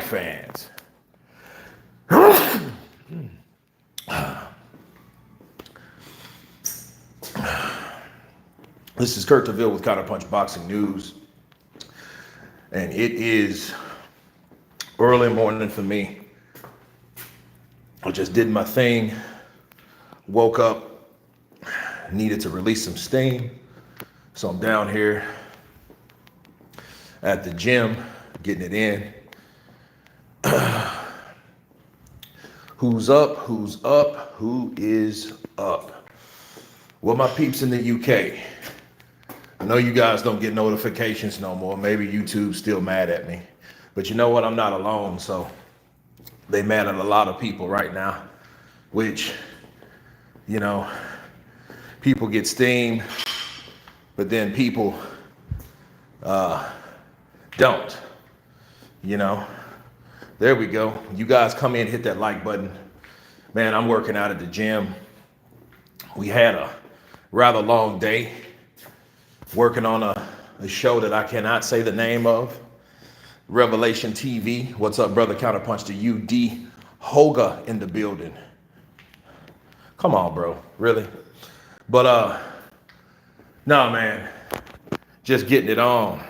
fans. This is Kurt DeVille with Counterpunch Boxing News. And it is early morning for me. I just did my thing, woke up, needed to release some steam. So I'm down here at the gym, getting it in. Who's up? Who's up? Who is up? Well, my peeps in the UK. I know you guys don't get notifications no more. Maybe YouTube's still mad at me. But you know what? I'm not alone. So they mad at a lot of people right now, which, you know, people get steam, but then people don't, you know. There we go. You guys come in, hit that like button. Man, I'm working out at the gym. We had a rather long day working on a show that I cannot say the name of. Revelation TV. What's up, brother? Counterpunch to you. D. Hoga in the building. Come on, bro. Really? But, no, man. Just getting it on.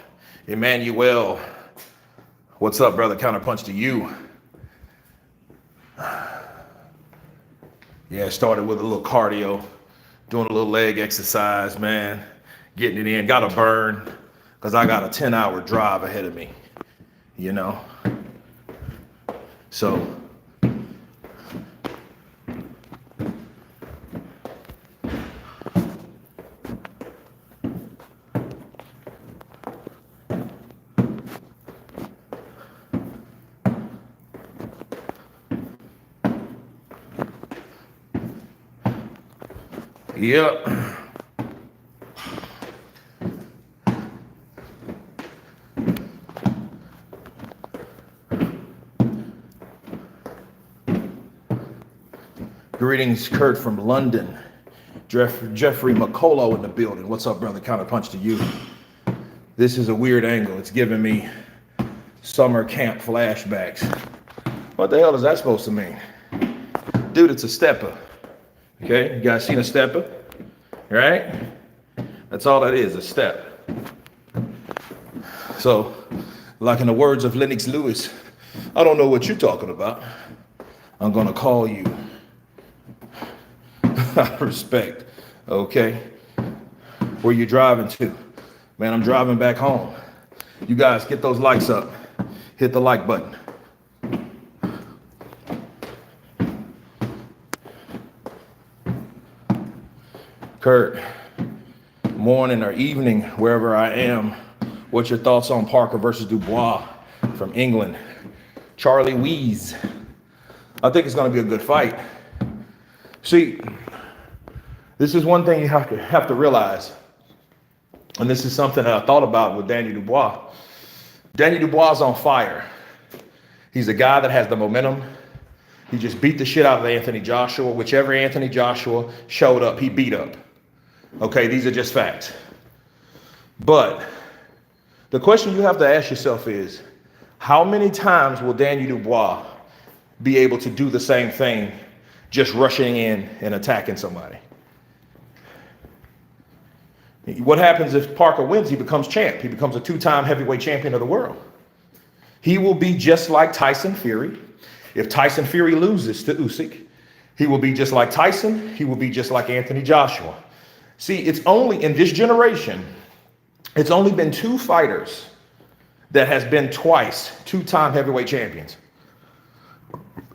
Emmanuel. What's up, brother? Counterpunch to you. Yeah, started with a little cardio, doing a little leg exercise, man. Getting it in. Got to burn because I got a 10-hour drive ahead of me, you know. So, yep. Greetings, Kurt from London. Jeffrey McColo in the building. What's up, brother? Counterpunch to you. This is a weird angle. It's giving me summer camp flashbacks. What the hell is that supposed to mean? Dude, it's a stepper. Okay, you guys seen a stepper? Right? That's all that is, a step. So, like in the words of Lennox Lewis, I don't know what you're talking about. I'm gonna call you. Respect. Okay. Where you driving to? Man, I'm driving back home. You guys get those likes up. Hit the like button. Kurt, morning or evening, wherever I am, what's your thoughts on Parker versus Dubois from England? Charlie Weese. I think it's going to be a good fight. See, this is one thing you have to realize, and this is something that I thought about with Danny Dubois. Danny Dubois is on fire. He's a guy that has the momentum. He just beat the shit out of Anthony Joshua. Whichever Anthony Joshua showed up, he beat up. Okay, these are just facts. But the question you have to ask yourself is, how many times will Danny Dubois be able to do the same thing, just rushing in and attacking somebody? What happens if Parker wins? He becomes champ. He becomes a 2-time heavyweight champion of the world. He will be just like Tyson Fury. If Tyson Fury loses to Usyk, he will be just like Tyson. He will be just like Anthony Joshua. See, it's only in this generation, it's only been 2 fighters that has been twice 2-time heavyweight champions.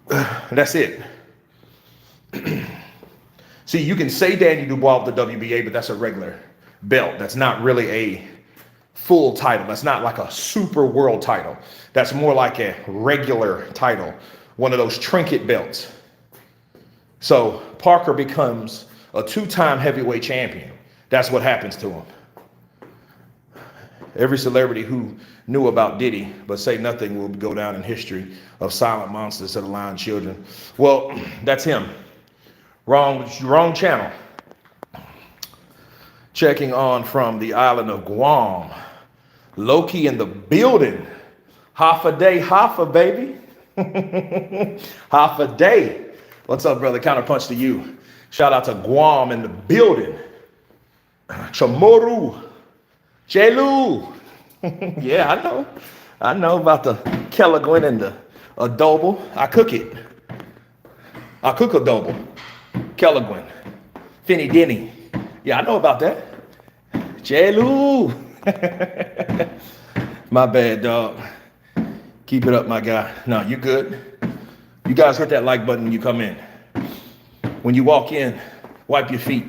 That's it. See, you can say Danny Dubois of the WBA, but that's a regular belt. That's not really a full title. That's not like a super world title. That's more like a regular title, one of those trinket belts. So Parker becomes a 2-time heavyweight champion. That's what happens to him. Every celebrity who knew about Diddy but say nothing will go down in history of silent monsters that align children. Well, that's him. Wrong channel. Checking on from the island of Guam. Loki in the building. Hoffa, baby. Hoffa day. What's up, brother? Counterpunch to you. Shout out to Guam in the building. Chamoru. Chelu. Yeah, I know. I know about the Kelaguen and the adobo. I cook it. I cook adobo. Kelaguen. Finny Denny. Yeah, I know about that. Chelu. My bad, dog. Keep it up, my guy. No, you good. You guys hit that like button when you come in. When you walk in, wipe your feet.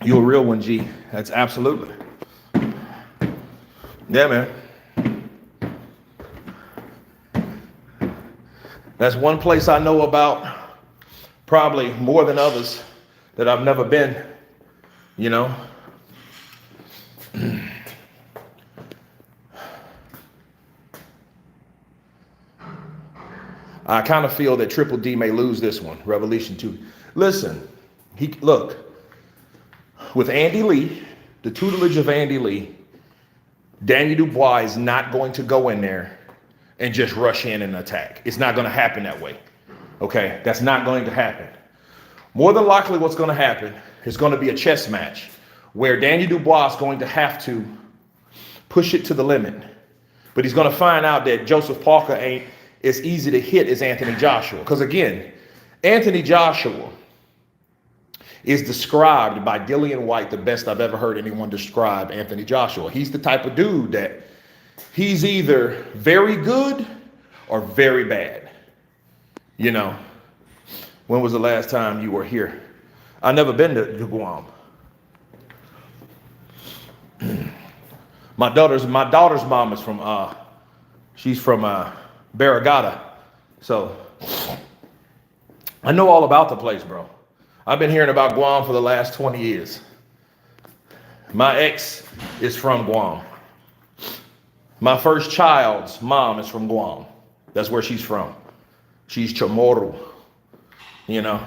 You're a real one, G. That's absolutely. Yeah, man. That's one place I know about, probably more than others, that I've never been, you know. I kind of feel that Triple D may lose this one, Revolution 2. Listen, look, with Andy Lee, the tutelage of Andy Lee, Daniel Dubois is not going to go in there and just rush in and attack. It's not going to happen that way. Okay, that's not going to happen. More than likely what's going to happen is going to be a chess match where Daniel Dubois is going to have to push it to the limit. But he's going to find out that Joseph Parker ain't as easy to hit as Anthony Joshua. Because again, Anthony Joshua is described by Dillian White the best I've ever heard anyone describe Anthony Joshua. He's the type of dude that he's either very good or very bad. You know, when was the last time you were here? I've never been to Guam. My daughter's mom is from she's from Barragata. So I know all about the place, bro. I've been hearing about Guam for the last 20 years. My ex is from Guam. My first child's mom is from Guam. That's where she's from. She's Chamorro, you know.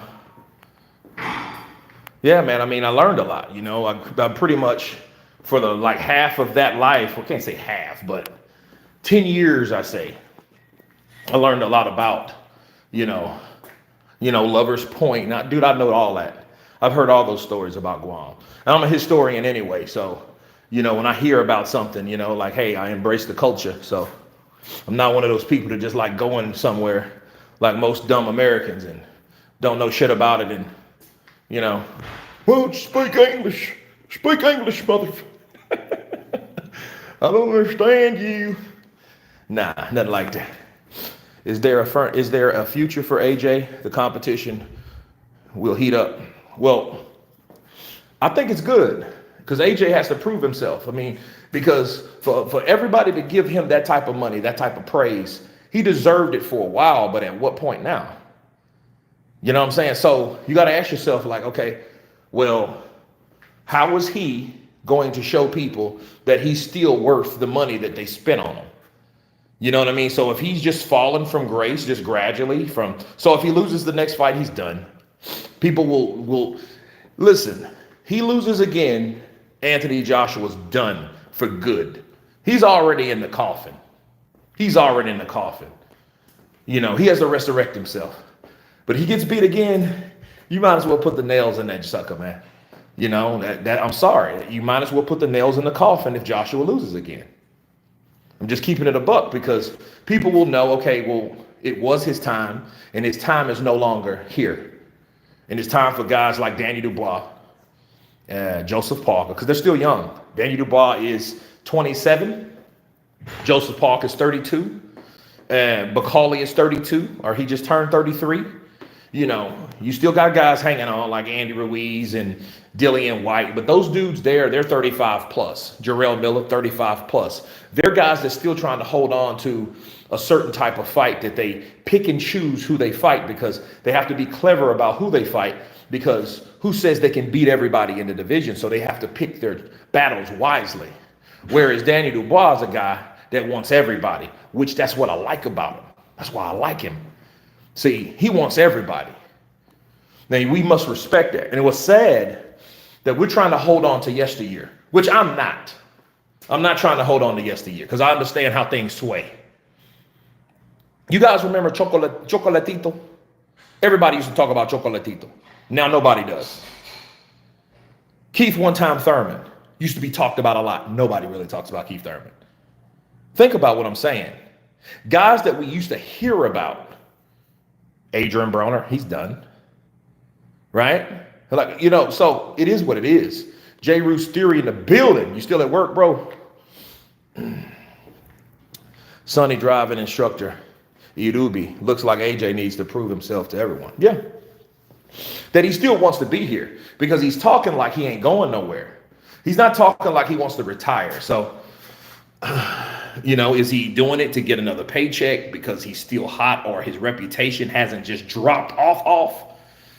Yeah, man, I mean, I learned a lot, you know. I pretty much, for the like half of that life, I can't say half, but 10 years, I say, I learned a lot about, you know, Lover's Point. Now, dude, I know all that. I've heard all those stories about Guam. And I'm a historian anyway, so, you know, when I hear about something, you know, like, hey, I embrace the culture. So I'm not one of those people that just like going somewhere like most dumb Americans and don't know shit about it and, you know, well, speak English, motherfucker. I don't understand you. Nah, nothing like that. Is there a future for AJ? The competition will heat up. Well, I think it's good because AJ has to prove himself. I mean, because for everybody to give him that type of money, that type of praise, he deserved it for a while, but at what point now? You know what I'm saying? So you got to ask yourself like, okay, well, how is he going to show people that he's still worth the money that they spent on him? You know what I mean? So if he's just fallen from grace, just gradually so if he loses the next fight, he's done. People will listen. He loses again, Anthony Joshua's done for good. He's already in the coffin. You know, he has to resurrect himself. But he gets beat again, you might as well put the nails in that sucker, man. You know, that I'm sorry. You might as well put the nails in the coffin if Joshua loses again. I'm just keeping it a buck because people will know, okay, well, it was his time and his time is no longer here. And it's time for guys like Daniel Dubois, Joseph Parker, because they're still young. Daniel Dubois is 27. Joseph Parker is 32. Bacali is 32, or he just turned 33. You know, you still got guys hanging on like Andy Ruiz and Dillian White, but those dudes they're 35 plus. Jarrell Miller, 35 plus. They're guys that's still trying to hold on to a certain type of fight that they pick and choose who they fight because they have to be clever about who they fight because who says they can beat everybody in the division? So they have to pick their battles wisely. Whereas Daniel Dubois is a guy that wants everybody, which that's what I like about him. That's why I like him. See, he wants everybody. Now, we must respect that. And it was sad that we're trying to hold on to yesteryear, which I'm not. I'm not trying to hold on to yesteryear because I understand how things sway. You guys remember Chocolatito? Everybody used to talk about Chocolatito. Now nobody does. Keith One Time Thurman used to be talked about a lot. Nobody really talks about Keith Thurman. Think about what I'm saying. Guys that we used to hear about. Adrien Broner, he's done. Right? Like, you know, so it is what it is. J. Roos Theory in the building. You still at work, bro? Sunny driving instructor. Irubi. Looks like AJ needs to prove himself to everyone. Yeah. That he still wants to be here because he's talking like he ain't going nowhere. He's not talking like he wants to retire. So, you know, is he doing it to get another paycheck because he's still hot or his reputation hasn't just dropped off?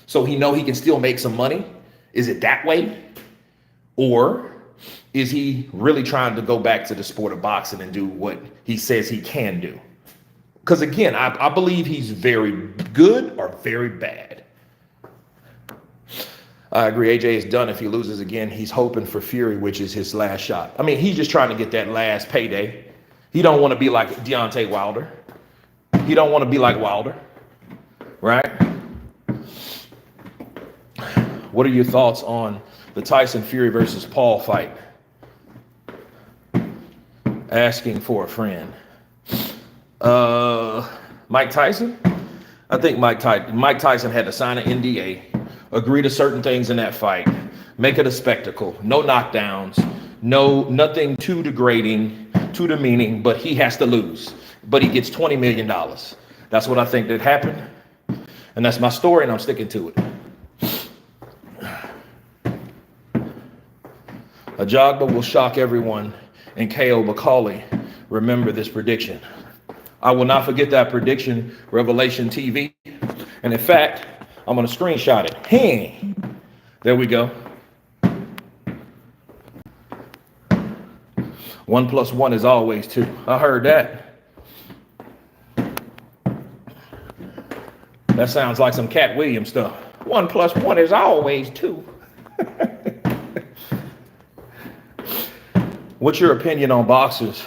So he know he can still make some money? Is it that way? Or is he really trying to go back to the sport of boxing and do what he says he can do? Because again, I believe he's very good or very bad. I agree. AJ is done if he loses again. He's hoping for Fury, which is his last shot. I mean, he's just trying to get that last payday. He don't want to be like Deontay Wilder. He don't want to be like Wilder. Right? What are your thoughts on the Tyson Fury versus Paul fight? Asking for a friend. Mike Tyson? I think Mike Tyson had to sign an NDA, agree to certain things in that fight, make it a spectacle, no knockdowns, nothing too degrading, too demeaning, but he has to lose. But he gets $20 million. That's what I think that happened. And that's my story, and I'm sticking to it. Ajagba will shock everyone and KO Macaulay. Remember this prediction. I will not forget that prediction, Revelation TV. And in fact, I'm going to screenshot it. Hey, there we go. 1 + 1 is always 2. I heard that. That sounds like some Cat Williams stuff. 1 + 1 is always 2. What's your opinion on boxers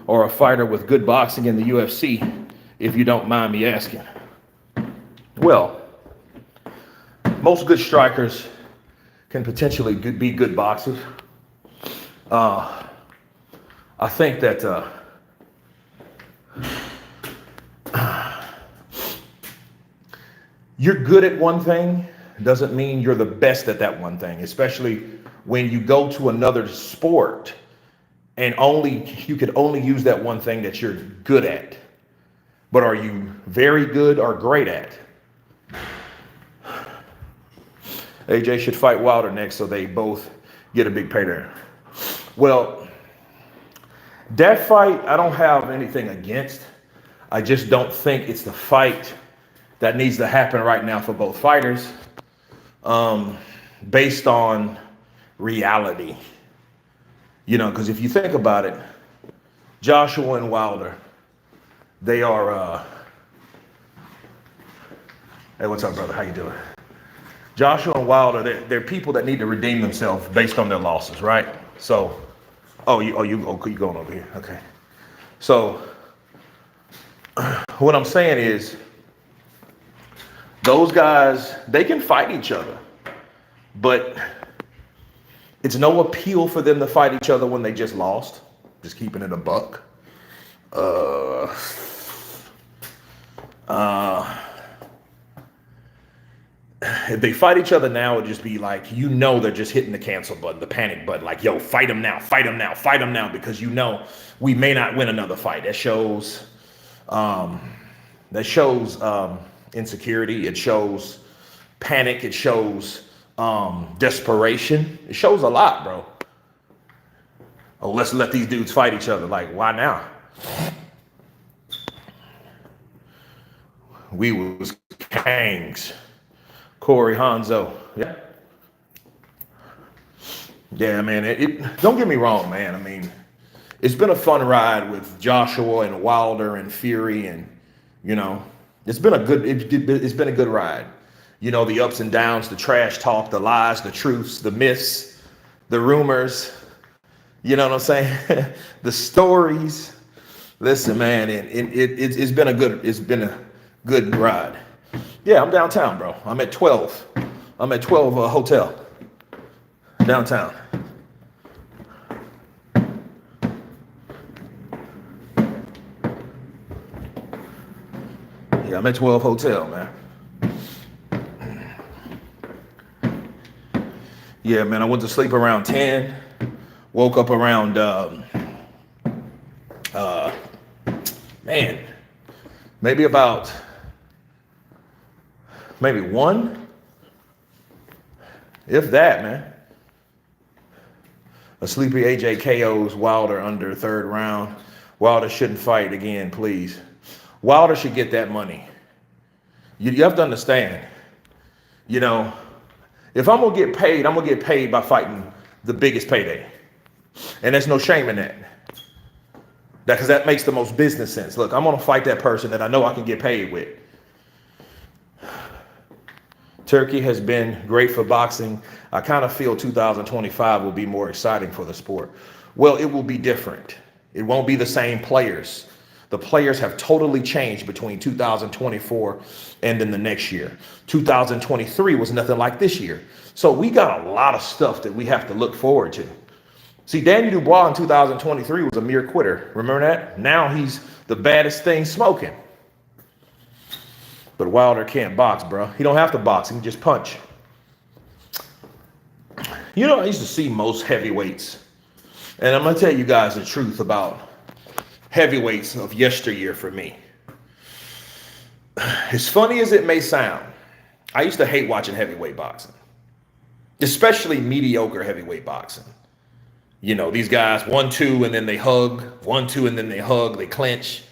or a fighter with good boxing in the UFC, if you don't mind me asking? Well, most good strikers can potentially be good boxers. I think that you're good at one thing doesn't mean you're the best at that one thing, especially when you go to another sport and you could only use that one thing that you're good at. But are you very good or great at? AJ should fight Wilder next so they both get a big payday. Well, that fight, I don't have anything against. I just don't think it's the fight that needs to happen right now for both fighters, based on reality. You know, because if you think about it, Joshua and Wilder, they are, hey, what's up, brother? How you doing? Joshua and Wilder, they're people that need to redeem themselves based on their losses, right? So, you going over here? Okay. So, what I'm saying is, those guys, they can fight each other, but it's no appeal for them to fight each other when they just lost. Just keeping it a buck. If they fight each other now, it'd just be like, you know, they're just hitting the cancel button, the panic button. Like, yo, fight him now, fight him now, fight him now, because you know we may not win another fight. That shows insecurity. It shows panic. It shows desperation. It shows a lot, bro. Oh, let's let these dudes fight each other. Like, why now? We was Kangs. Corey Hanzo. Yeah. Yeah, man. Don't get me wrong, man. I mean, it's been a fun ride with Joshua and Wilder and Fury, and you know, it's been a good ride. You know, the ups and downs, the trash talk, the lies, the truths, the myths, the rumors. You know what I'm saying? The stories. Listen, man, it's been a good ride. Yeah, I'm downtown, bro. I'm at 12. I'm at 12 Hotel downtown. Yeah, I'm at 12 Hotel, man. Yeah, man, I went to sleep around 10. Woke up around, man, maybe 1, if that, man. A sleepy AJ KOs Wilder under 3rd round. Wilder shouldn't fight again, please. Wilder should get that money. You have to understand, you know, if I'm going to get paid, I'm going to get paid by fighting the biggest payday. And there's no shame in that. Because that makes the most business sense. Look, I'm going to fight that person that I know I can get paid with. Turkey has been great for boxing. I kind of feel 2025 will be more exciting for the sport. Well, it will be different. It won't be the same players. The players have totally changed between 2024 and then the next year. 2023 was nothing like this year. So we got a lot of stuff that we have to look forward to. See, Danny Dubois in 2023 was a mere quitter. Remember that? Now he's the baddest thing smoking. But Wilder can't box, bro. He don't have to box. He can just punch. You know, I used to see most heavyweights. And I'm going to tell you guys the truth about heavyweights of yesteryear for me. As funny as it may sound, I used to hate watching heavyweight boxing. Especially mediocre heavyweight boxing. You know, these guys 1-2 and then they hug, 1-2 and then they hug, they clinch.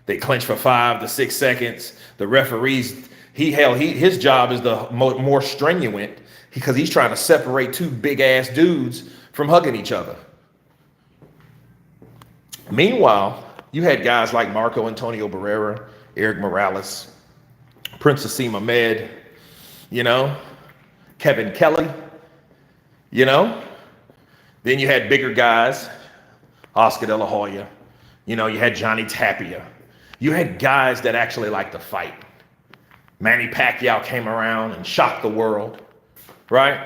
They clinch for 5 to 6 seconds. The referees, his job is the more strenuous because he's trying to separate 2 big ass dudes from hugging each other. Meanwhile, you had guys like Marco Antonio Barrera, Eric Morales, Prince Asim Ahmed, you know, Kevin Kelly, you know. Then you had bigger guys, Oscar De La Hoya. You know, you had Johnny Tapia. You had guys that actually like to fight. Manny Pacquiao came around and shocked the world, right?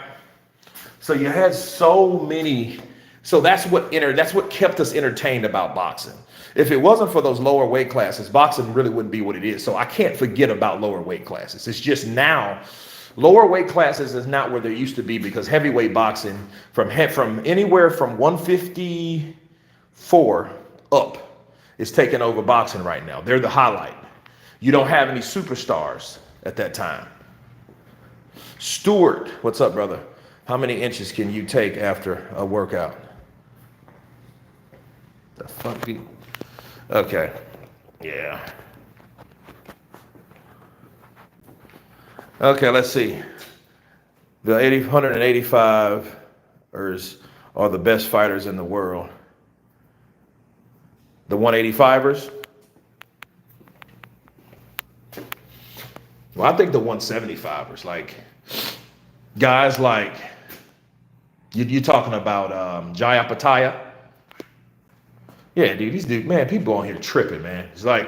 So you had so many. So that's what kept us entertained about boxing. If it wasn't for those lower weight classes, boxing really wouldn't be what it is. So I can't forget about lower weight classes. It's just now, lower weight classes is not where they used to be because heavyweight boxing from anywhere from 154 up is taking over boxing right now. They're the highlight. You don't have any superstars at that time. Stewart, what's up, brother? How many inches can you take after a workout? The fuck? Okay. Yeah. Okay, let's see. The 185ers are the best fighters in the world. The 185ers? Well, I think the 175ers, like guys like you're talking about Jaya Pataya. Yeah, dude, these dudes, man, people on here tripping, man. It's like,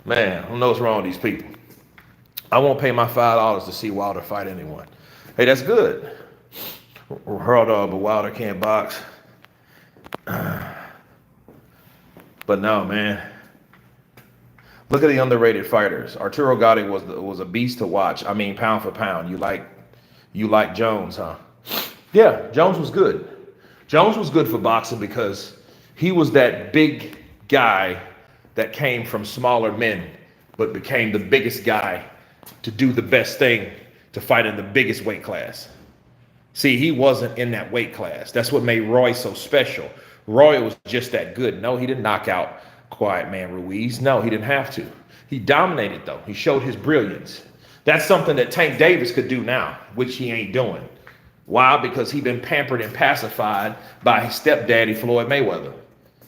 man, I don't know what's wrong with these people. I won't pay my $5 to see Wilder fight anyone. Hey, that's good. Hold on, but Wilder can't box. But no, man. Look at the underrated fighters. Arturo Gatti was a beast to watch. I mean, pound for pound. You like Jones, huh? Yeah, Jones was good. Jones was good for boxing because he was that big guy that came from smaller men, but became the biggest guy to do the best thing, to fight in the biggest weight class. See, he wasn't in that weight class. That's what made Roy so special. Roy was just that good. No, he didn't knock out Quiet Man Ruiz. No, he didn't have to. He dominated, though. He showed his brilliance. That's something that Tank Davis could do now, which he ain't doing. Why? Because he's been pampered and pacified by his stepdaddy, Floyd Mayweather.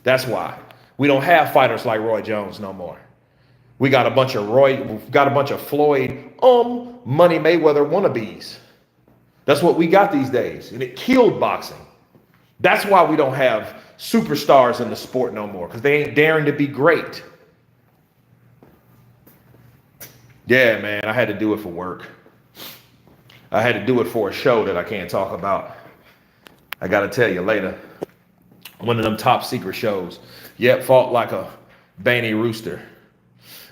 That's why. We don't have fighters like Roy Jones no more. We got a bunch of Floyd, Money Mayweather wannabes. That's what we got these days. And it killed boxing. That's why we don't have superstars in the sport no more, because they ain't daring to be great. Yeah, man, I had to do it for work. I had to do it for a show that I can't talk about. I got to tell you later. One of them top secret shows. Yep, fought like a Banny rooster.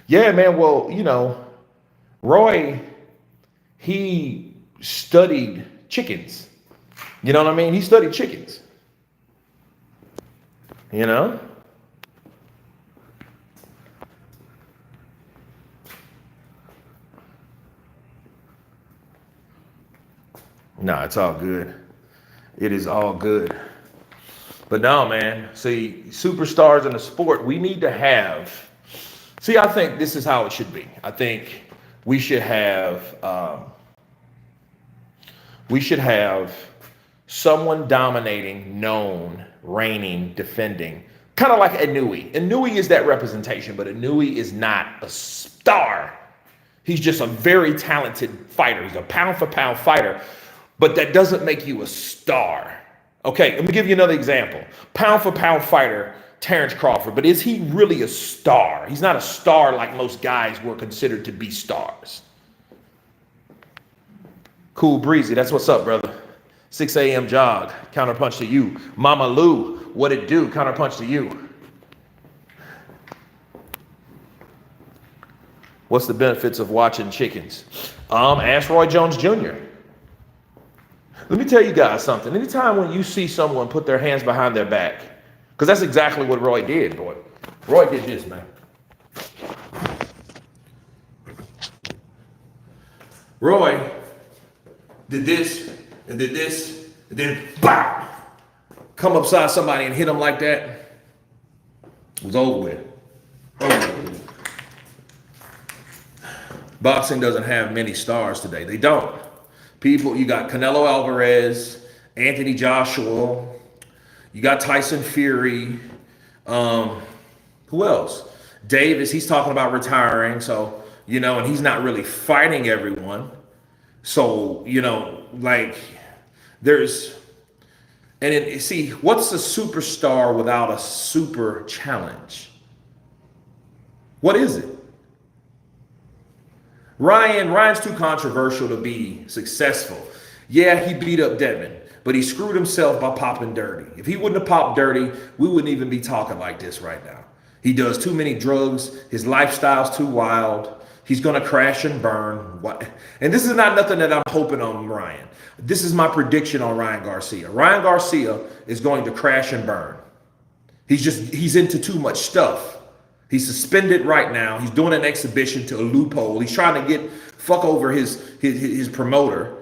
Yeah, man, well, you know, Roy, he studied chickens. You know what I mean? He studied chickens. You know? Nah, it's all good. It is all good. But no, man, see, superstars in the sport, we need to have, see, I think this is how it should be. I think we should have someone dominating, known, reigning, defending, kind of like Inoue. Inoue is that representation, but Inoue is not a star. He's just a very talented fighter. He's a pound for pound fighter, but that doesn't make you a star. Okay, let me give you another example. Pound for pound fighter, Terrence Crawford, but is he really a star? He's not a star like most guys were considered to be stars. Cool Breezy, that's what's up, brother. 6 a.m. jog, counterpunch to you. Mama Lou, what it do? Counterpunch to you. What's the benefits of watching chickens? Ask Roy Jones Jr. Let me tell you guys something. Anytime when you see someone put their hands behind their back, because that's exactly what Roy did, boy. Roy did this, man. Roy did this and did this, and then BOW! Come upside somebody and hit them like that. It was over with. Boxing doesn't have many stars today. They don't. People, you got Canelo Alvarez, Anthony Joshua, you got Tyson Fury. Who else? Davis, he's talking about retiring. So, you know, and he's not really fighting everyone. So, you know, like there's, and it, see, what's a superstar without a super challenge? What is it? Ryan's too controversial to be successful. Yeah, he beat up Devin, but he screwed himself by popping dirty. If he wouldn't have popped dirty, we wouldn't even be talking like this right now. He does too many drugs. His lifestyle's too wild. He's going to crash and burn. And this is not nothing that I'm hoping on Ryan. This is my prediction on Ryan Garcia. Ryan Garcia is going to crash and burn. He's into too much stuff. He's suspended right now. He's doing an exhibition to a loophole. He's trying to fuck over his promoter.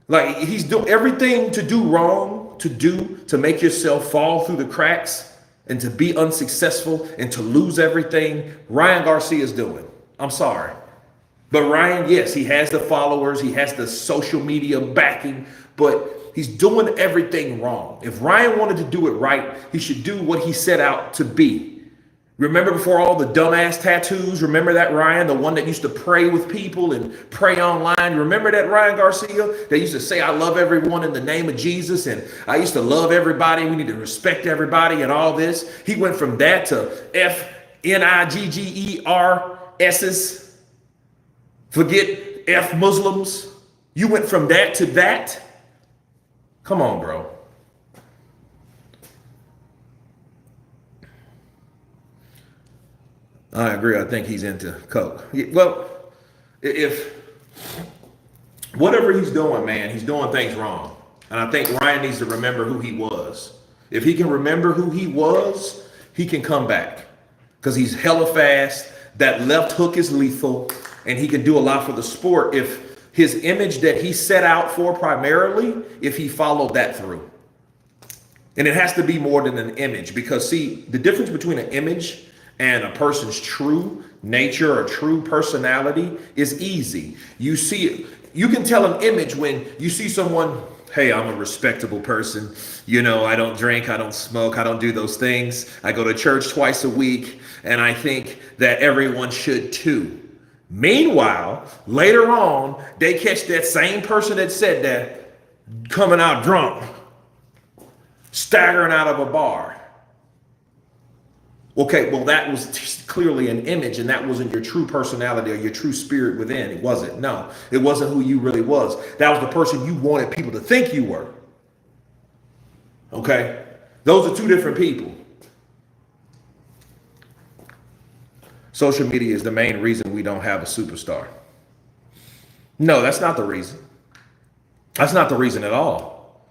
Like, he's doing everything to do wrong, to make yourself fall through the cracks and to be unsuccessful and to lose everything. Ryan Garcia is doing. I'm sorry. But Ryan, yes, he has the followers. He has the social media backing, but he's doing everything wrong. If Ryan wanted to do it right, he should do what he set out to be. Remember before all the dumbass tattoos? Remember that Ryan, the one that used to pray with people and pray online? Remember that Ryan Garcia that used to say, I love everyone in the name of Jesus, and I used to love everybody. We need to respect everybody and all this. He went from that to FNIGGERS's. Forget F Muslims. You went from that to that? Come on, bro. I agree. I think he's into coke. Well, if whatever he's doing, man, he's doing things wrong. And I think Ryan needs to remember who he was. If he can remember who he was, he can come back. Because he's hella fast. That left hook is lethal. And he can do a lot for the sport if his image that he set out for primarily, if he followed that through. And it has to be more than an image. Because, see, the difference between an image and a person's true nature or true personality is easy. You see it. You can tell an image when you see someone, hey, I'm a respectable person. You know, I don't drink, I don't smoke, I don't do those things. I go to church twice a week, and I think that everyone should too. Meanwhile, later on, they catch that same person that said that coming out drunk. staggering out of a bar. Okay, well, that was clearly an image, and that wasn't your true personality or your true spirit within. It wasn't. No, it wasn't who you really was. That was the person you wanted people to think you were. Okay? Those are two different people. Social media is the main reason we don't have a superstar. No, that's not the reason. That's not the reason at all.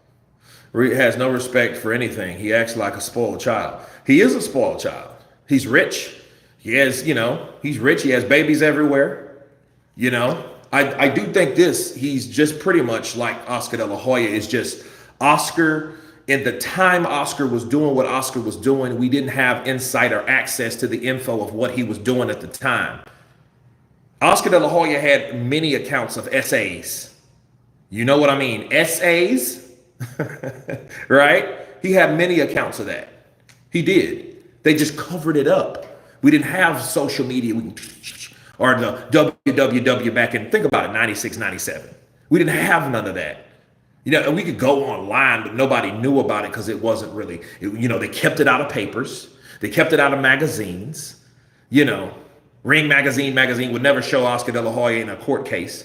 He has no respect for anything. He acts like a spoiled child. He is a spoiled child. He's rich. He has, he's rich. He has babies everywhere. I do think he's just pretty much like Oscar de la Hoya. Is just Oscar. In the time Oscar was doing what Oscar was doing, we didn't have insight or access to the info of what he was doing at the time. Oscar de la Hoya had many accounts of essays. You know what I mean? Essays, right? He had many accounts of that. He did. They just covered it up. We didn't have social media or the WWW back in, think about it, 96, 97. We didn't have none of that. And we could go online, but nobody knew about it because it wasn't really, they kept it out of papers. They kept it out of magazines. Ring magazine would never show Oscar de la Hoya in a court case.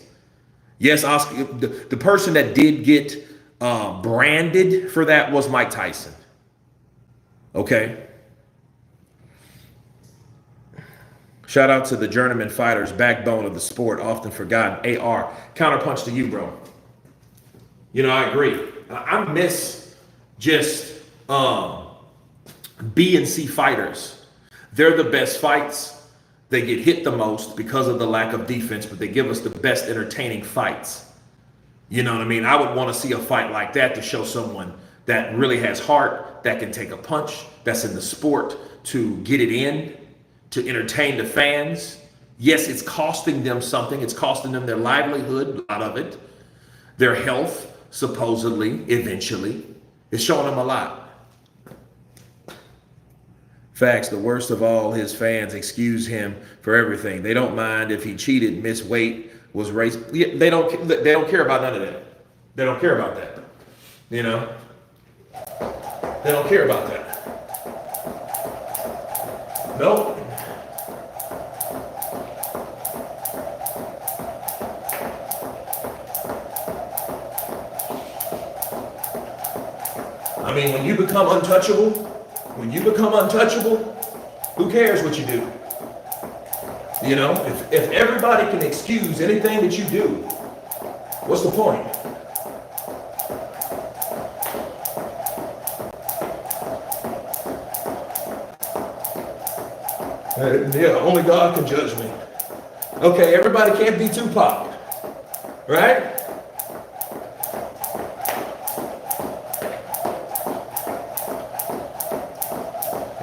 Yes, Oscar, the person that did get branded for that was Mike Tyson. Okay. Shout out to the Journeyman fighters, backbone of the sport, often forgotten. AR, counterpunch to you, bro. I agree. I miss just B and C fighters. They're the best fights. They get hit the most because of the lack of defense, but they give us the best entertaining fights. You know what I mean? I would want to see a fight like that to show someone that really has heart, that can take a punch, that's in the sport, to get it in, to entertain the fans. Yes, it's costing them something. It's costing them their livelihood, a lot of it, their health, supposedly, eventually. It's showing them a lot. Facts, the worst of all, his fans excuse him for everything. They don't mind if he cheated, missed weight, was race. They don't care about none of that. They don't care about that. They don't care about that. Nope. I mean, when you become untouchable, who cares what you do? If everybody can excuse anything that you do, what's the point? Yeah, only God can judge me. Okay, everybody can't be Tupac, right?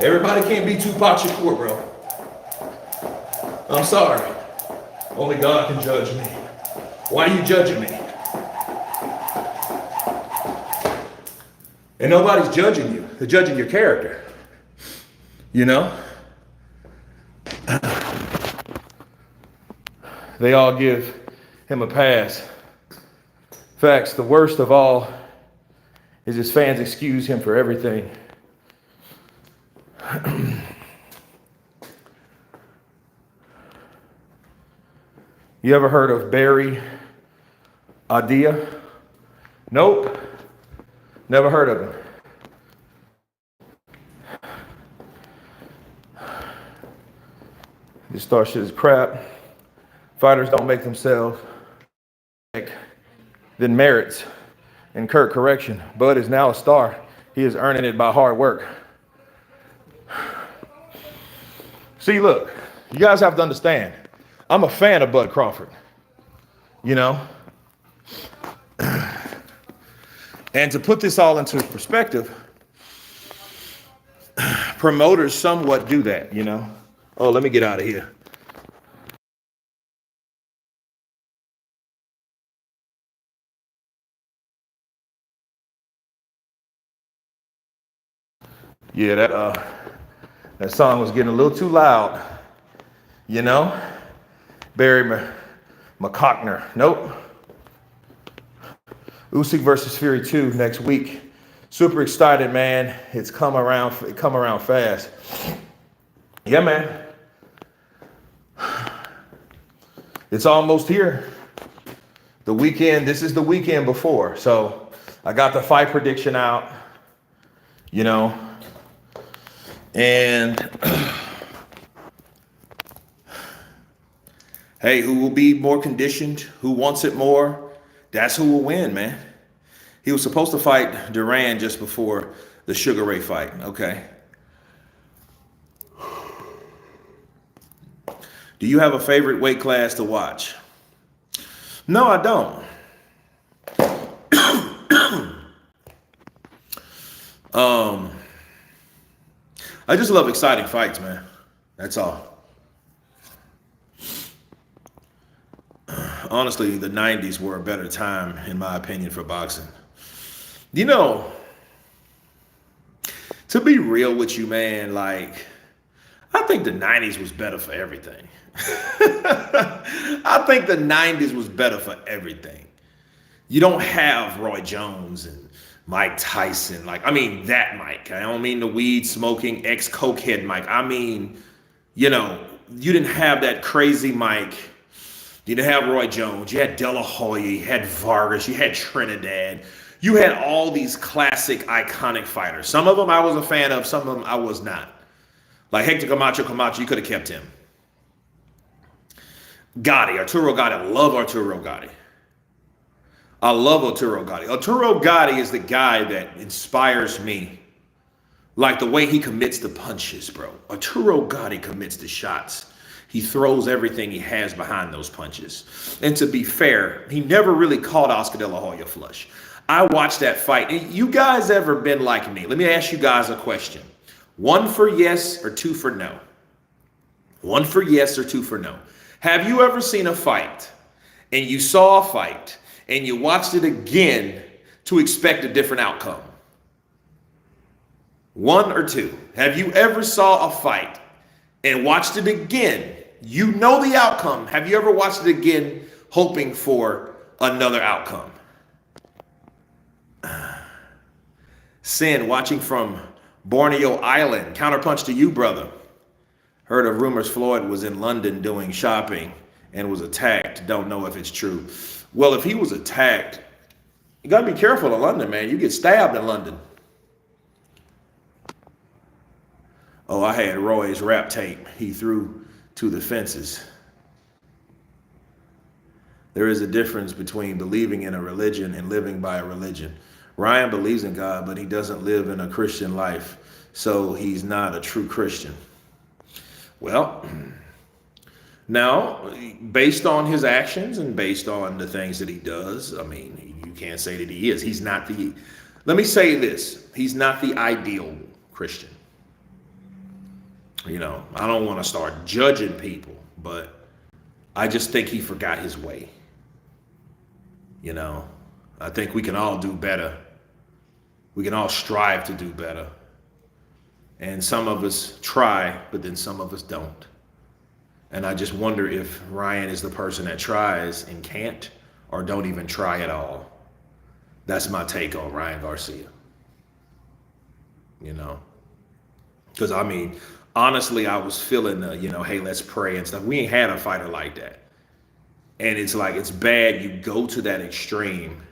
Everybody can't be Tupac Shakur, bro. I'm sorry. Only God can judge me. Why are you judging me? And nobody's judging you. They're judging your character. They all give him a pass. Facts, the worst of all is his fans excuse him for everything. You ever heard of Barry Adrien? Nope. Never heard of him. This star shit is crap. Fighters don't make themselves then merits. And Kurt, correction. Bud is now a star. He is earning it by hard work. See, look, you guys have to understand. I'm a fan of Bud Crawford, And to put this all into perspective, promoters somewhat do that, Oh, let me get out of here. Yeah, that song was getting a little too loud, Barry McCockner. Nope. Usyk versus Fury 2 next week. Super excited, man. It's come around fast. Yeah, man. It's almost here. The weekend, this is the weekend before. So I got the fight prediction out, you know, and hey, who will be more conditioned? Who wants it more? That's who will win, man. He was supposed to fight Adrien just before the Sugar Ray fight. Okay. Do you have a favorite weight class to watch? No, I don't. I just love exciting fights, man. That's all. Honestly, the 90s were a better time, in my opinion, for boxing. You know, to be real with you, man, like, I think the 90s was better for everything. I think the 90s was better for everything. You don't have Roy Jones and Mike Tyson. Like, I mean, that Mike. I don't mean the weed smoking ex-cokehead Mike. I mean, you know, you didn't have that crazy Mike. You didn't have Roy Jones. You had De La Hoya. You had Vargas. You had Trinidad. You had all these classic, iconic fighters. Some of them I was a fan of. Some of them I was not. Like Hector Camacho, you could have kept him. Arturo Gotti. I love Arturo Gotti. Arturo Gotti is the guy that inspires me. Like the way he commits the punches, bro. Arturo Gotti commits the shots. He throws everything he has behind those punches. And to be fair, he never really caught Oscar De La Hoya flush. I watched that fight. You guys ever been like me? Let me ask you guys a question. 1 for yes or 2 for no? 1 for yes or 2 for no? Have you ever seen a fight and you saw a fight and you watched it again to expect a different outcome? 1 or 2? Have you ever saw a fight and watched it again? You know the outcome. Have you ever watched it again hoping for another outcome? Sin, watching from Borneo Island. Counterpunch to you, brother. Heard of rumors Floyd was in London doing shopping and was attacked. Don't know if it's true. Well, if he was attacked, you got to be careful in London, man. You get stabbed in London. Oh, I had Roy's rap tape he threw to the fences. There is a difference between believing in a religion and living by a religion. Ryan believes in God, but he doesn't live in a Christian life, so he's not a true Christian. Well, now, based on his actions and based on the things that he does, I mean, you can't say that he is. He's not the, let me say this, he's not the ideal Christian. You know, I don't want to start judging people, but I just think he forgot his way. You know, I think we can all do better. We can all strive to do better. And some of us try, but then some of us don't. And I just wonder if Ryan is the person that tries and can't, or don't even try at all. That's my take on Ryan Garcia. You know, because I mean, honestly, I was feeling the, you know, hey, let's pray and stuff. We ain't had a fighter like that. And it's like, it's bad. You go to that extreme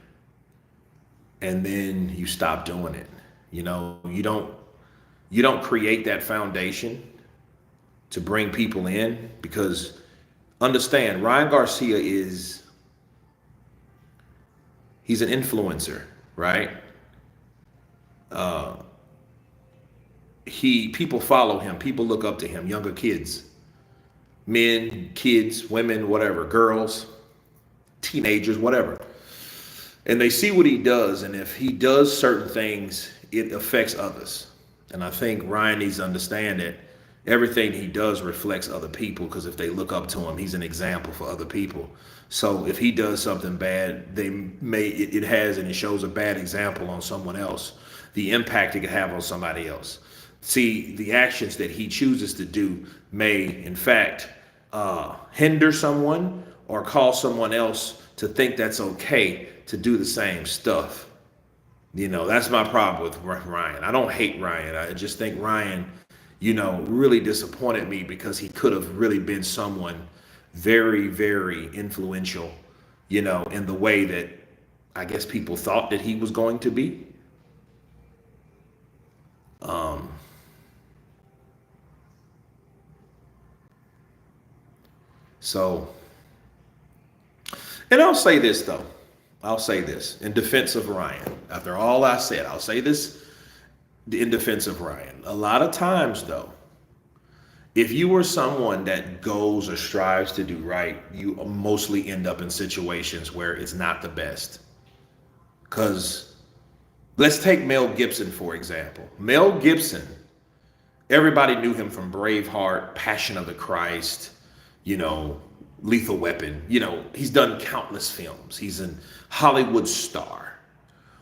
and then you stop doing it. You know, you don't create that foundation to bring people in, because understand, Ryan Garcia he's an influencer, right? People follow him, people look up to him, younger kids, men, kids, women, whatever, girls, teenagers, whatever. And they see what he does, and if he does certain things, it affects others. And I think Ryan needs to understand that everything he does reflects other people, because if they look up to him, he's an example for other people. So if he does something bad, it has and it shows a bad example on someone else, the impact it could have on somebody else. See, the actions that he chooses to do may, in fact, hinder someone or cause someone else to think that's okay to do the same stuff. You know, that's my problem with Ryan. I don't hate Ryan. I just think Ryan, you know, really disappointed me because he could have really been someone very, very influential, you know, in the way that I guess people thought that he was going to be. Um, so, and I'll say this though. I'll say this in defense of Ryan. After all I said, I'll say this in defense of Ryan. A lot of times though, if you are someone that goes or strives to do right, you mostly end up in situations where it's not the best. Because let's take Mel Gibson, for example. Mel Gibson, everybody knew him from Braveheart, Passion of the Christ, you know, Lethal Weapon. You know, he's done countless films. He's a Hollywood star.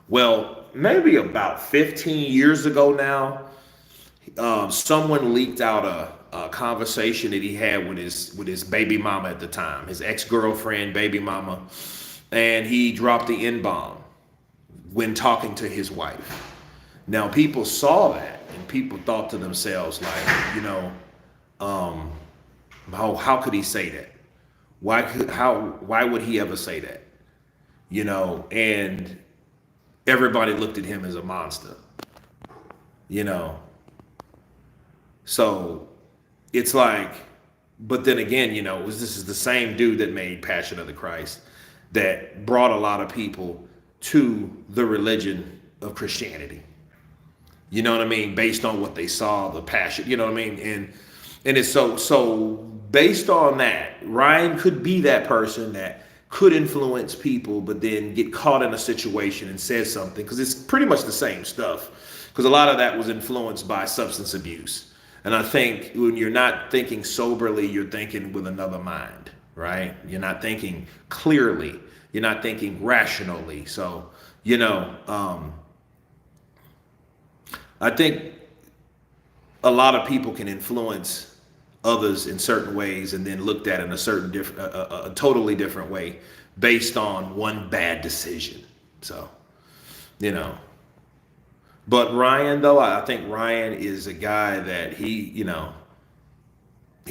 Well, maybe about 15 years ago now, someone leaked out a conversation that he had with his baby mama at the time, his ex-girlfriend, baby mama, and he dropped the N-bomb when talking to his wife. Now, people saw that, and people thought to themselves, like, you know, how could he say that? Why would he ever say that? You know, and everybody looked at him as a monster, you know. So it's like, but then again, you know, this is the same dude that made Passion of the Christ that brought a lot of people to the religion of Christianity. You know what I mean? Based on what they saw, the passion, you know what I mean? And it's so based on that, Ryan could be that person that could influence people, but then get caught in a situation and says something, because it's pretty much the same stuff. Because a lot of that was influenced by substance abuse. And I think when you're not thinking soberly, you're thinking with another mind, right? You're not thinking clearly. You're not thinking rationally. So, you know, I think a lot of people can influence others in certain ways and then looked at in a certain different, a totally different way based on one bad decision. So, you know. But Ryan, though, I think Ryan is a guy that he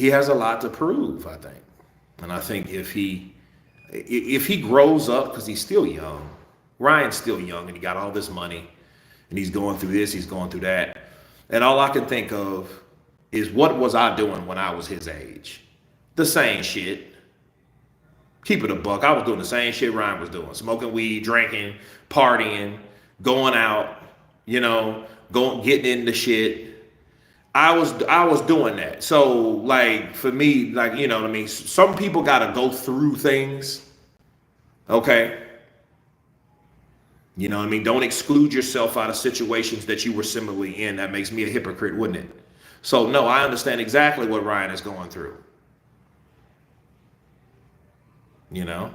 has a lot to prove, I think. And I think if he grows up, because he's still young, Ryan's still young and he got all this money and he's going through this, he's going through that. And all I can think of is, what was I doing when I was his age? The same shit. Keep it a buck. I was doing the same shit Ryan was doing. Smoking weed, drinking, partying, going out, you know, getting into shit. I was doing that. So like for me, like, you know what I mean? Some people gotta go through things. Okay. You know what I mean? Don't exclude yourself out of situations that you were similarly in. That makes me a hypocrite, wouldn't it? So no, I understand exactly what Ryan is going through. You know?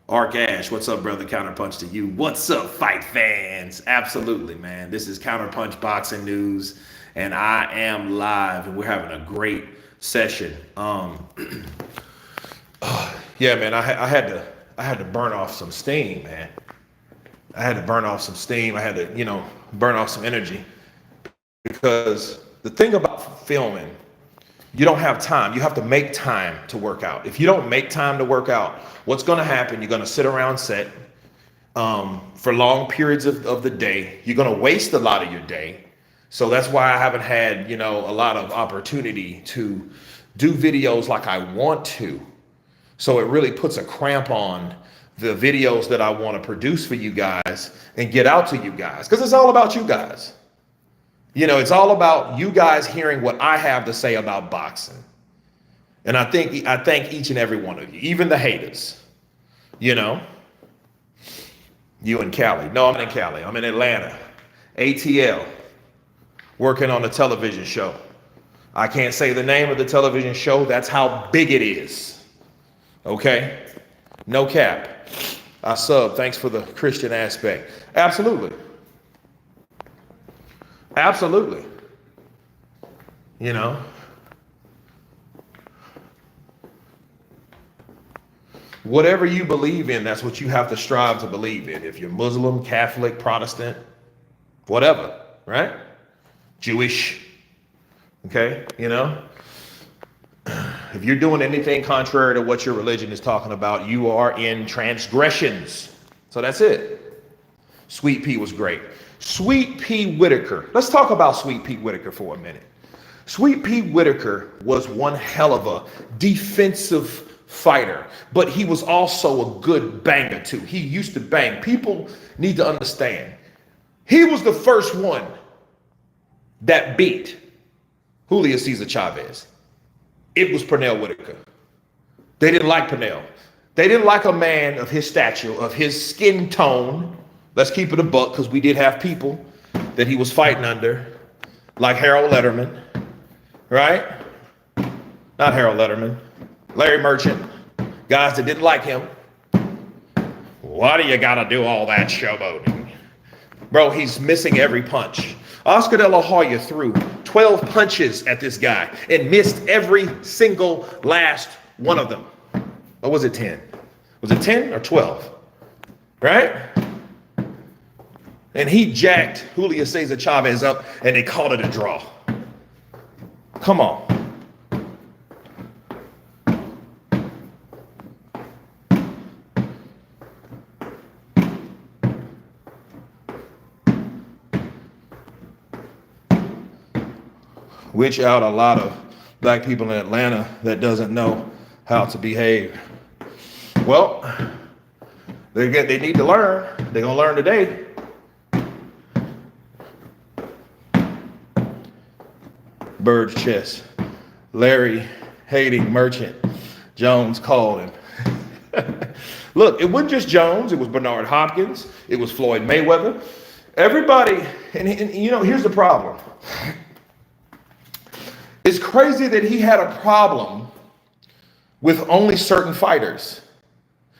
Ark Ash, what's up, brother? Counterpunch to you. What's up, fight fans? Absolutely, man. This is Counterpunch Boxing News, and I am live, and we're having a great session. Yeah, man. I had to burn off some steam, man. I had to burn off some steam. I had to, you know, burn off some energy, because the thing about filming, you don't have time. You have to make time to work out. If you don't make time to work out, what's going to happen? You're going to sit around set for long periods of the day. You're going to waste a lot of your day. So that's why I haven't had, you know, a lot of opportunity to do videos like I want to. So it really puts a cramp on the videos that I want to produce for you guys and get out to you guys, because it's all about you guys. You know, it's all about you guys hearing what I have to say about boxing. And I thank each and every one of you, even the haters. You know, you in Cali. No, I'm not in Cali. I'm in Atlanta. ATL, working on a television show. I can't say the name of the television show. That's how big it is. Okay? No cap. I sub. Thanks for the Christian aspect. Absolutely. Absolutely. You know, Whatever you believe in, that's what you have to strive to believe in. If you're Muslim, Catholic, Protestant, whatever, right? Jewish, okay, you know? If you're doing anything contrary to what your religion is talking about, you are in transgressions. So that's it. Sweet Pea was great. Sweet Pea Whitaker. Let's talk about Sweet Pea Whitaker for a minute. Sweet Pea Whitaker was one hell of a defensive fighter, but he was also a good banger too. He used to bang. People need to understand. He was the first one that beat Julio Cesar Chavez. It was Pernell Whitaker. They didn't like Pernell. They didn't like a man of his stature, of his skin tone. Let's keep it a buck, because we did have people that he was fighting under, like Harold Letterman, right? Not Harold Letterman, Larry Merchant, guys that didn't like him. Why do you gotta do all that showboating? Bro, he's missing every punch. Oscar De La Hoya threw 12 punches at this guy and missed every single last one of them. Or was it 10? Was it 10 or 12? Right? And he jacked Julio Cesar Chavez up and they called it a draw. Come on. Which out a lot of black people in Atlanta that doesn't know how to behave. Well, they need to learn. They're gonna learn today. Bird's chest. Larry hating Merchant. Jones called him. Look, it wasn't just Jones. It was Bernard Hopkins. It was Floyd Mayweather. Everybody, and you know, here's the problem. It's crazy that he had a problem with only certain fighters.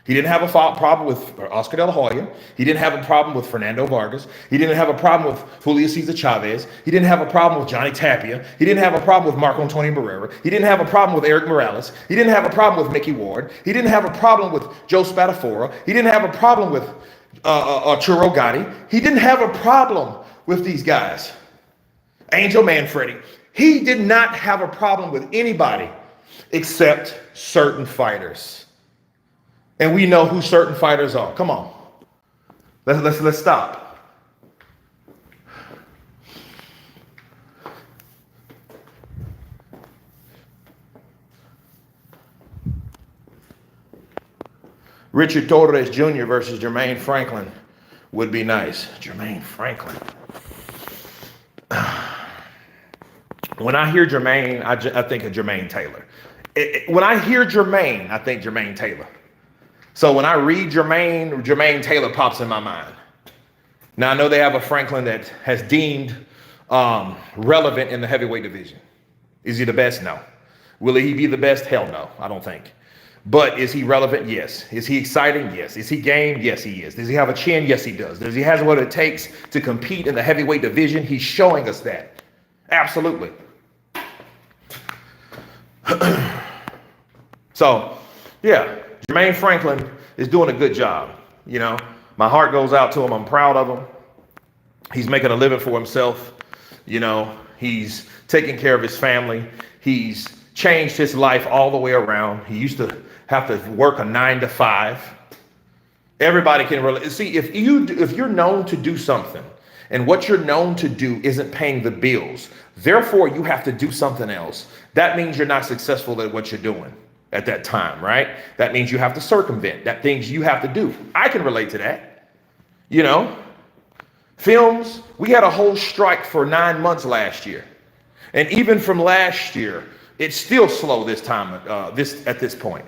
He didn't have a problem with Oscar De La Hoya. He didn't have a problem with Fernando Vargas. He didn't have a problem with Julio Cesar Chavez. He didn't have a problem with Johnny Tapia. He didn't have a problem with Marco Antonio Barrera. He didn't have a problem with Eric Morales. He didn't have a problem with Mickey Ward. He didn't have a problem with Joe Spadafora. He didn't have a problem with Churro Gotti. He didn't have a problem with these guys. Angel Manfredi. He did not have a problem with anybody except certain fighters. And we know who certain fighters are. Come on. Let's stop. Richard Torres Jr. versus Germaine Franklin would be nice. Germaine Franklin. When I hear Germaine, I think of Germaine Taylor. When I hear Germaine, I think Germaine Taylor. So when I read Germaine Taylor pops in my mind. Now I know they have a Franklin that has deemed relevant in the heavyweight division. Is he the best? No. Will he be the best? Hell no, I don't think. But is he relevant? Yes. Is he exciting? Yes. Is he game? Yes, he is. Does he have a chin? Yes, he does. Does he have what it takes to compete in the heavyweight division? He's showing us that. Absolutely. So, yeah, Germaine Franklin is doing a good job. You know, my heart goes out to him. I'm proud of him. He's making a living for himself. You know, he's taking care of his family. He's changed his life all the way around. He used to have to work a 9 to 5. Everybody can relate. See, if you're known to do something and what you're known to do isn't paying the bills, therefore you have to do something else. That means you're not successful at what you're doing at that time, right? That means you have to circumvent. That things you have to do. I can relate to that. You know, films, we had a whole strike for 9 months last year. And even from last year, it's still slow this time, at this point.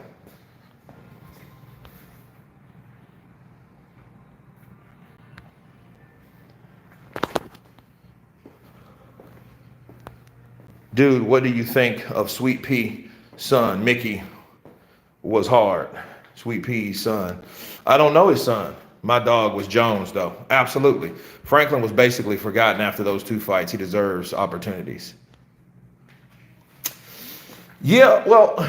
Dude, what do you think of Sweet Pea's son? Mickey was hard. Sweet Pea's son. I don't know his son. My dog was Jones, though. Absolutely. Franklin was basically forgotten after those 2 fights. He deserves opportunities. Yeah, well,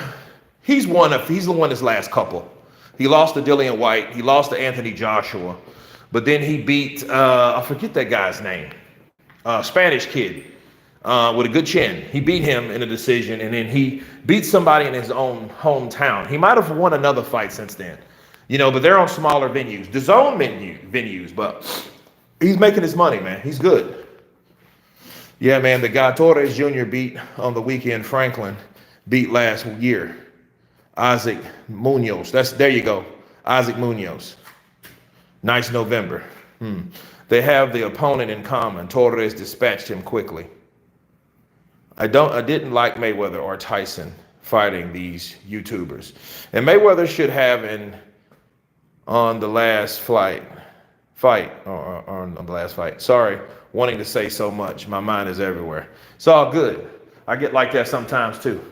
he's the one his last couple. He lost to Dillian White. He lost to Anthony Joshua. But then he beat, I forget that guy's name, Spanish kid with a good chin. He beat him in a decision, and then he beat somebody in his own hometown. He might have won another fight since then, but they're on smaller venues, the zone venues, but he's making his money, man. He's good. Yeah, man, the guy Torres Jr. beat on the weekend, Franklin, beat last year, Isaac Munoz. There you go, Isaac Munoz. Nice November. They have the opponent in common. Torres dispatched him quickly. I didn't like Mayweather or Tyson fighting these YouTubers. And Mayweather should have on the last fight. Sorry, wanting to say so much. My mind is everywhere. It's all good. I get like that sometimes too.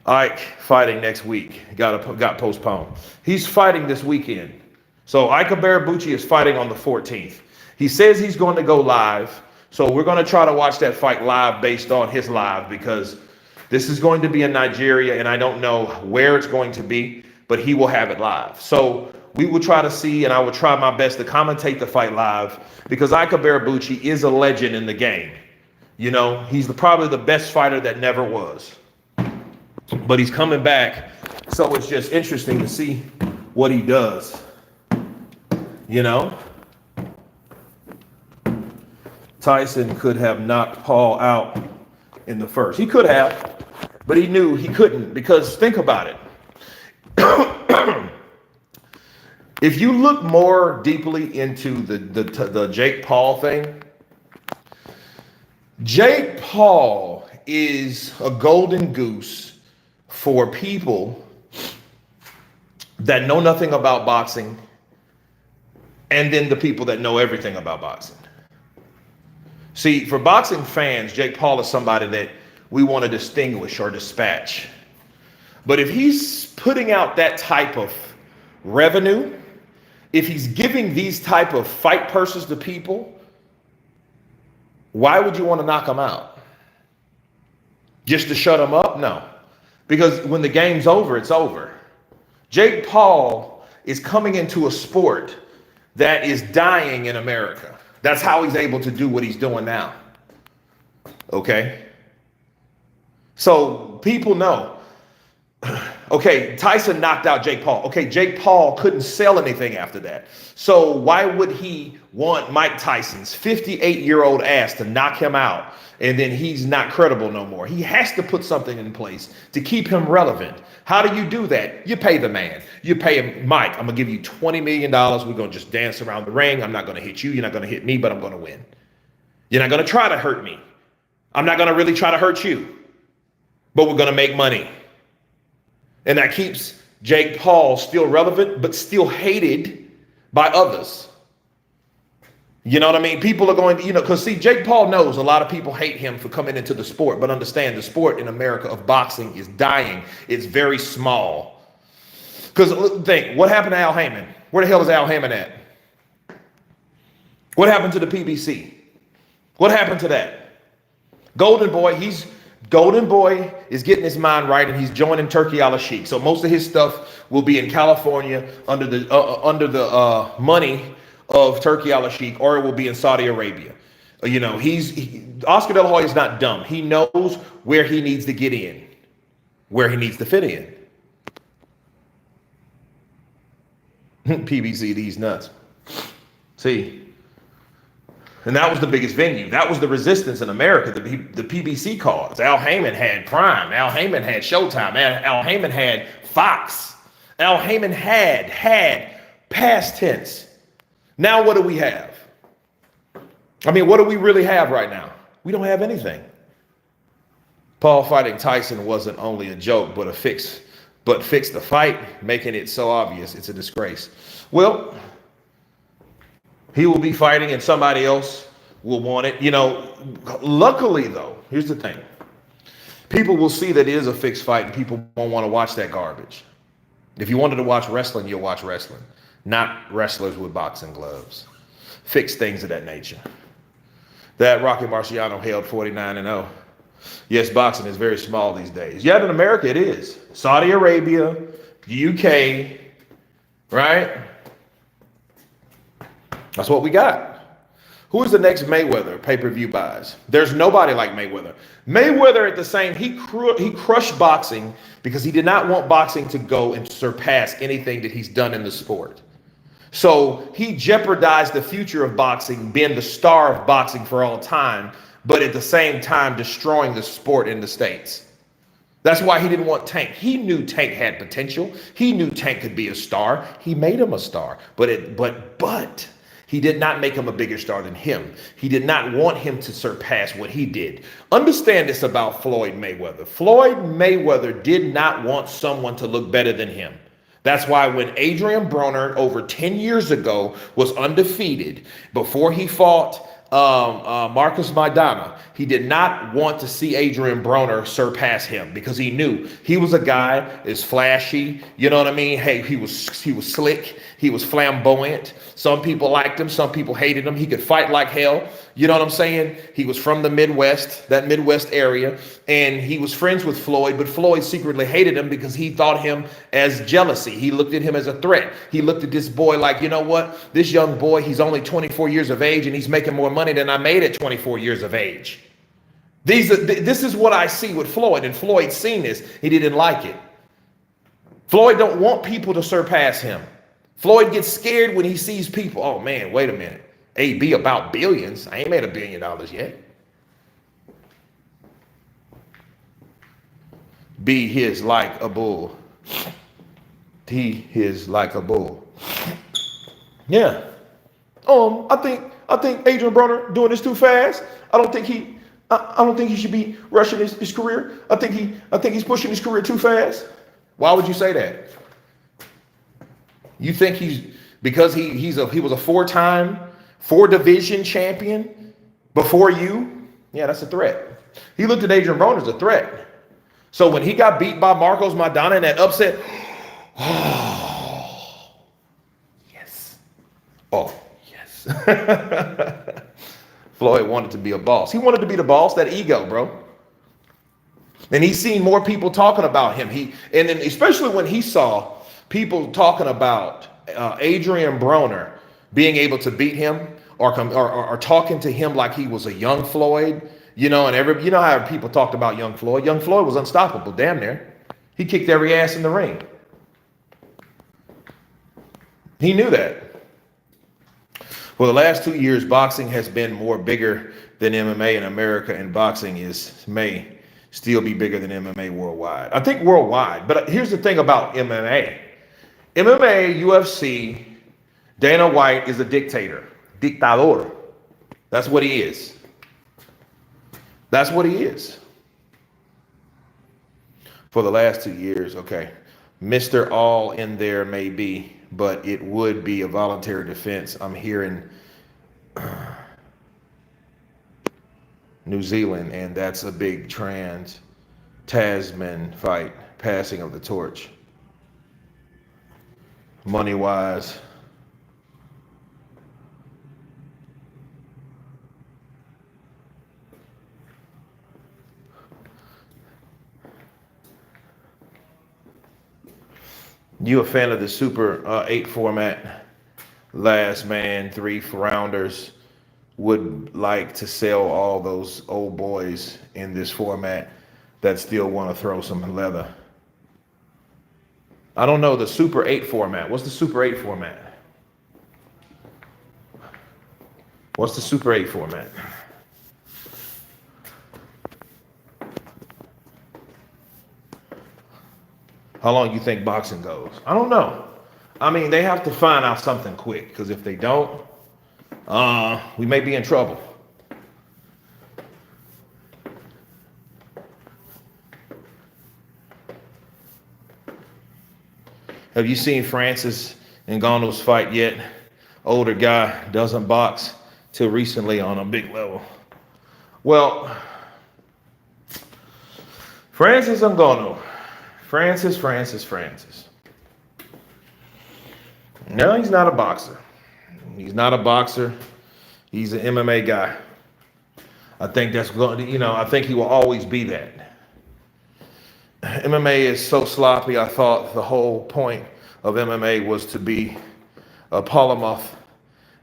Ike fighting next week. Got postponed. He's fighting this weekend. So Ike Barabucci is fighting on the 14th. He says he's going to go live. So we're going to try to watch that fight live based on his live, because this is going to be in Nigeria and I don't know where it's going to be, but he will have it live. So we will try to see, and I will try my best to commentate the fight live, because Ike Barabucci is a legend in the game. He's probably the best fighter that never was. But he's coming back. So it's just interesting to see what he does. Tyson could have knocked Paul out in the first. He could have, but he knew he couldn't, because think about it. If you look more deeply into the Jake Paul thing, Jake Paul is a golden goose for people that know nothing about boxing, and then the people that know everything about boxing. See, for boxing fans, Jake Paul is somebody that we want to distinguish or dispatch. But if he's putting out that type of revenue, if he's giving these type of fight purses to people, why would you want to knock him out? Just to shut him up? No. Because when the game's over, it's over. Jake Paul is coming into a sport that is dying in America. That's how he's able to do what he's doing now. Okay? So people know. Okay, Tyson knocked out Jake Paul. Okay, Jake Paul couldn't sell anything after that. So why would he want Mike Tyson's 58-year-old ass to knock him out, and then he's not credible no more? He has to put something in place to keep him relevant. How do you do that? You pay the man. You pay him, Mike, I'm going to give you $20 million. We're going to just dance around the ring. I'm not going to hit you. You're not going to hit me, but I'm going to win. You're not going to try to hurt me. I'm not going to really try to hurt you, but we're going to make money. And that keeps Jake Paul still relevant, but still hated by others. You know what I mean? People are going to, because see, Jake Paul knows a lot of people hate him for coming into the sport, but understand the sport in America of boxing is dying. It's very small. Because think, what happened to Al Heyman? Where the hell is Al Heyman at? What happened to the PBC? What happened to that? Golden Boy is getting his mind right, and he's joining Turkey Al-Sheikh. So most of his stuff will be in California under the money of Turkey Al-Sheikh, or it will be in Saudi Arabia. Oscar De La Hoya is not dumb. He knows where he needs to get in, where he needs to fit in. PBC, these nuts. See. And that was the biggest venue. That was the resistance in America, the PBC cards. Al Heyman had Prime. Al Heyman had Showtime. Al Heyman had Fox. Al Heyman had past tense. Now what do we have? I mean, what do we really have right now? We don't have anything. Paul fighting Tyson wasn't only a joke, but fixed the fight, making it so obvious it's a disgrace. Well, he will be fighting and somebody else will want it. Luckily, though, here's the thing. People will see that it is a fixed fight and people won't want to watch that garbage. If you wanted to watch wrestling, you'll watch wrestling, not wrestlers with boxing gloves. Fixed things of that nature. That Rocky Marciano held 49-0. Yes, boxing is very small these days. Yet in America, it is. Saudi Arabia, UK, right? That's what we got. Who is the next Mayweather pay-per-view buys? There's nobody like Mayweather. Mayweather at the same, he crushed boxing because he did not want boxing to go and surpass anything that he's done in the sport. So he jeopardized the future of boxing, being the star of boxing for all time, but at the same time destroying the sport in the States. That's why he didn't want Tank. He knew Tank had potential. He knew Tank could be a star. He made him a star, but he did not make him a bigger star than him. He did not want him to surpass what he did. Understand this about Floyd Mayweather. Floyd Mayweather did not want someone to look better than him. That's why when Adrien Broner over 10 years ago was undefeated before he fought Marcus Maidana, he did not want to see Adrien Broner surpass him because he knew he was a guy is flashy. You know what I mean? Hey, he was slick. He was flamboyant. Some people liked him. Some people hated him. He could fight like hell. You know what I'm saying? He was from the Midwest, that Midwest area, and he was friends with Floyd, but Floyd secretly hated him because he thought him as jealousy. He looked at him as a threat. He looked at this boy like, you know what? This young boy, he's only 24 years of age and he's making more money than I made at 24 years of age. This is what I see with Floyd, and Floyd seen this. He didn't like it. Floyd don't want people to surpass him. Floyd gets scared when he sees people. Oh man, wait a minute. AB about billions. I ain't made $1 billion yet. Be his like a bull. He his like a bull. Yeah. I think Adrien Broner doing this too fast. I don't think he should be rushing his career. I think he's pushing his career too fast. Why would you say that? You think because he was a 4-division champion before you? Yeah, that's a threat. He looked at Adrien Broner as a threat. So when he got beat by Marcos Maidana in that upset, oh, yes. Oh, yes. Floyd wanted to be a boss. He wanted to be the boss, that ego, bro. And he's seen more people talking about him. And then especially when he saw people talking about Adrien Broner being able to beat him or talking to him like he was a young Floyd, you know, and you know how people talked about young Floyd. Young Floyd was unstoppable, damn near. He kicked every ass in the ring. He knew that. For the last 2 years, boxing has been more bigger than MMA in America, and boxing may still be bigger than MMA worldwide. I think worldwide, but here's the thing about MMA. MMA, UFC, Dana White is a dictator. Dictador. That's what he is. That's what he is. For the last 2 years, okay. Mr. All in there may be, but it would be a voluntary defense. I'm hearing New Zealand, and that's a big Tasman fight, passing of the torch. Money-wise, you a fan of the Super 8 format? Last man, 3 rounders. Would like to sell all those old boys in this format that still want to throw some leather. I don't know the Super 8 format. What's the Super 8 format? What's the Super 8 format? How long you think boxing goes? I don't know. I mean, they have to find out something quick, because if they don't, we may be in trouble. Have you seen Francis Ngannou's fight yet? Older guy, doesn't box till recently on a big level. Well, Francis Ngannou. Francis. No, he's not a boxer. He's not a boxer. He's an MMA guy. I think that's going to, I think he will always be that. MMA is so sloppy. I thought the whole point of MMA was to be a polymath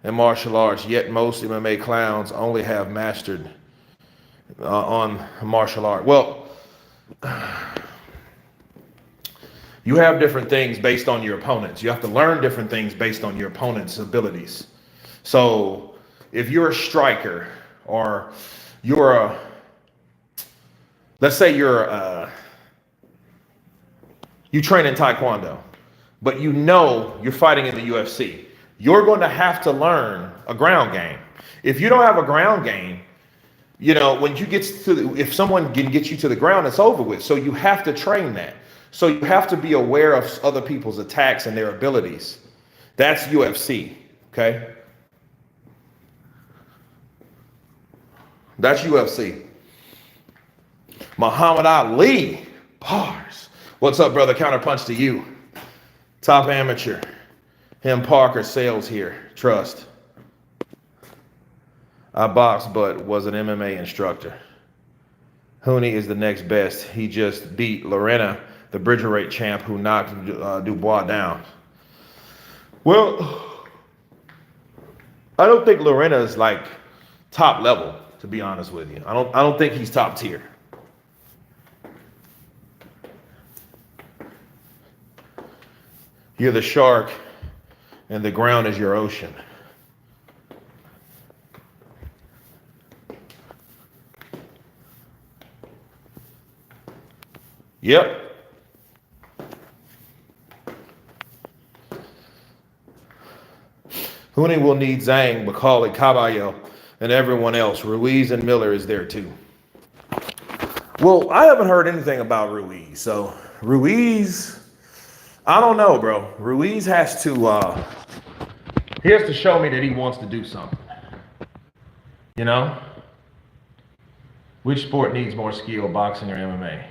in martial arts, yet most MMA clowns only have mastered on martial art. Well, you have different things based on your opponents. You have to learn different things based on your opponent's abilities. So if you're a striker or let's say you train in Taekwondo, but you're fighting in the UFC, you're going to have to learn a ground game. If you don't have a ground game, when you get if someone can get you to the ground, it's over with. So you have to train that. So you have to be aware of other people's attacks and their abilities. That's UFC, okay? That's UFC. Muhammad Ali, bars. What's up, brother? Counterpunch to you. Top amateur. Him Parker sales here. Trust. I boxed but was an MMA instructor. Hooney is the next best. He just beat Lorena, the Bridgerate champ who knocked Dubois down. Well, I don't think Lorena is like top level, to be honest with you. I don't think he's top tier. You're the shark and the ground is your ocean. Yep. Hooney will need Zhang, Macaulay, Caballo, and everyone else. Ruiz and Miller is there too. Well, I haven't heard anything about Ruiz. So Ruiz, I don't know, bro. Ruiz has to show me that he wants to do something. Which sport needs more skill, boxing or MMA?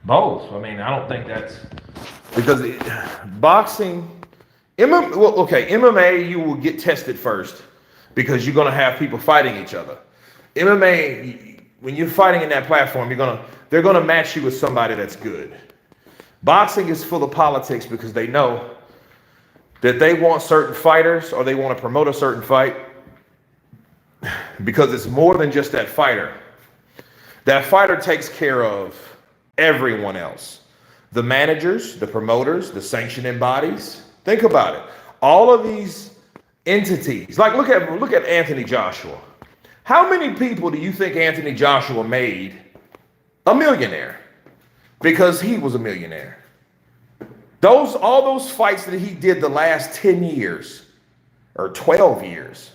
Both. I mean, I don't think that's because boxing, MMA, you will get tested first because you're going to have people fighting each other. MMA, when you're fighting in that platform, they're going to match you with somebody that's good. Boxing is full of politics because they know that they want certain fighters or they want to promote a certain fight because it's more than just that fighter. That fighter takes care of everyone else. The managers, the promoters, the sanctioning bodies. Think about it. All of these entities, like look at Anthony Joshua. How many people do you think Anthony Joshua made a millionaire? Because he was a millionaire. All those fights that he did the last 10 years or 12 years.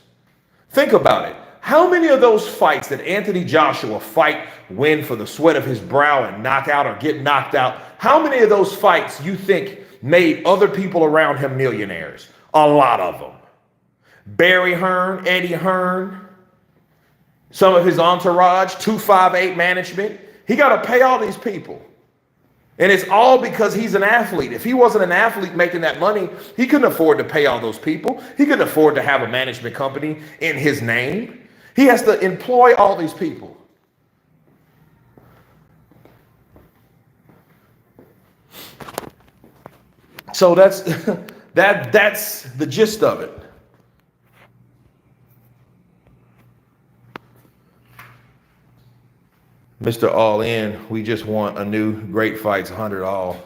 Think about it. How many of those fights did Anthony Joshua win for the sweat of his brow and knock out or get knocked out? How many of those fights you think made other people around him millionaires? A lot of them. Barry Hearn, Eddie Hearn, some of his entourage, 258 management. He got to pay all these people. And it's all because he's an athlete. If he wasn't an athlete making that money, he couldn't afford to pay all those people. He couldn't afford to have a management company in his name. He has to employ all these people. So that's the gist of it. Mr. All In, we just want a new great fights, 100 all,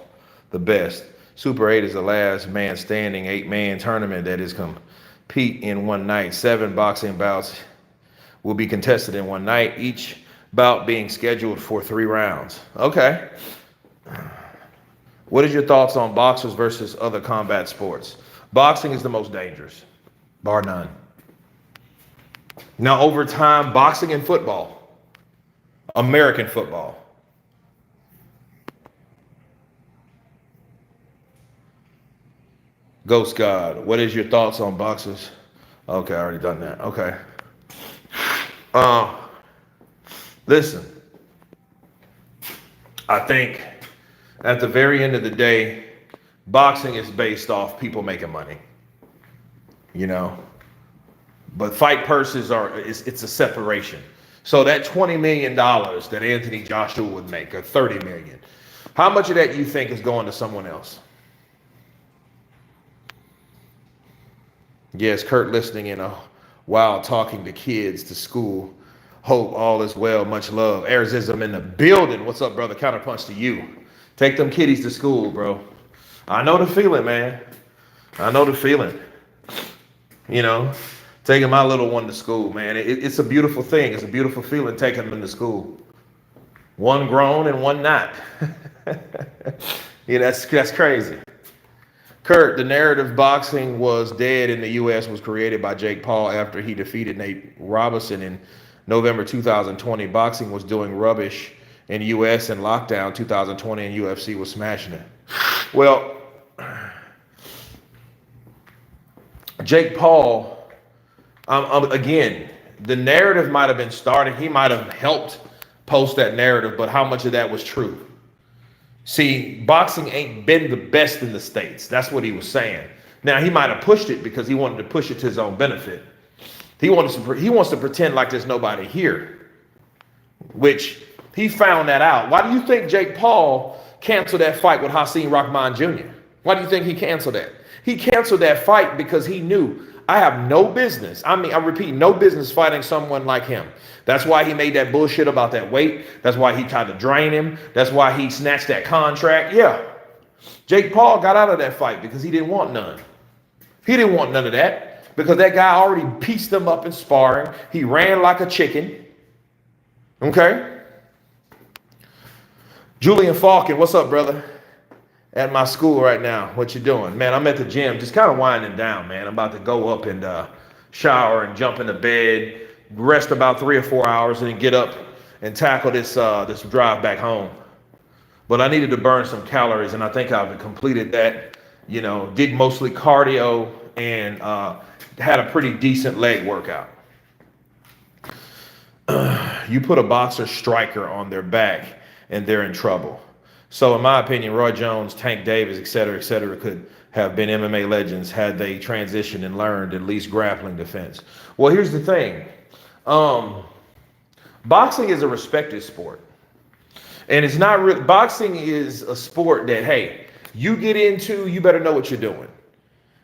the best. Super 8 is the last man standing 8-man tournament that is compete in one night. 7 boxing bouts will be contested in one night, each bout being scheduled for 3 rounds. Okay. What is your thoughts on boxers versus other combat sports? Boxing is the most dangerous, bar none. Now, over time, boxing and football, American football. Ghost God, what is your thoughts on boxers? Okay, I already done that. Okay. Listen, I think at the very end of the day, boxing is based off people making money, but fight purses it's a separation. So that $20 million that Anthony Joshua would make, or $30 million, How much of that you think is going to someone else? Yes, Kurt listening in while talking to kids to school. Hope all is well. Much love. Arizism in the building. What's up, brother? Counterpunch to you. Take them kiddies to school, bro. I know the feeling, man. I know the feeling. You know, taking my little one to school, man. It's a beautiful thing. It's a beautiful feeling taking them to school. One grown and one not. Yeah, that's crazy. Kurt, the narrative boxing was dead in the U.S. was created by Jake Paul after he defeated Nate Robinson in November 2020. Boxing was doing rubbish in U.S. and lockdown 2020, and UFC was smashing it. Well, Jake Paul, again, the narrative might have been started. He might have helped post that narrative, but how much of that was true? See, boxing ain't been the best in the States. That's what he was saying. Now, he might have pushed it because he wanted to push it to his own benefit. He wants to pretend like there's nobody here, which he found that out. Why do you think Jake Paul canceled that fight with Hasim Rahman Jr.? Why do you think he canceled that? He canceled that fight because he knew, I have no business. I repeat, no business fighting someone like him. That's why he made that bullshit about that weight. That's why he tried to drain him. That's why he snatched that contract. Yeah. Jake Paul got out of that fight because he didn't want none. He didn't want none of that because that guy already pieced him up in sparring. He ran like a chicken. Okay. Julian Falcon, what's up, brother? At my school right now. What you doing? Man, I'm at the gym, just kind of winding down, man. I'm about to go up and shower and jump into bed, rest about 3 or 4 hours, and then get up and tackle this drive back home. But I needed to burn some calories, and I think I've completed that. You know, did mostly cardio and had a pretty decent leg workout. You put a boxer striker on their back, and they're in trouble. So in my opinion, Roy Jones, Tank Davis, et cetera, could have been MMA legends had they transitioned and learned at least grappling defense. Well, here's the thing. Boxing is a respected sport. And it's not really, boxing is a sport that, hey, you get into, you better know what you're doing.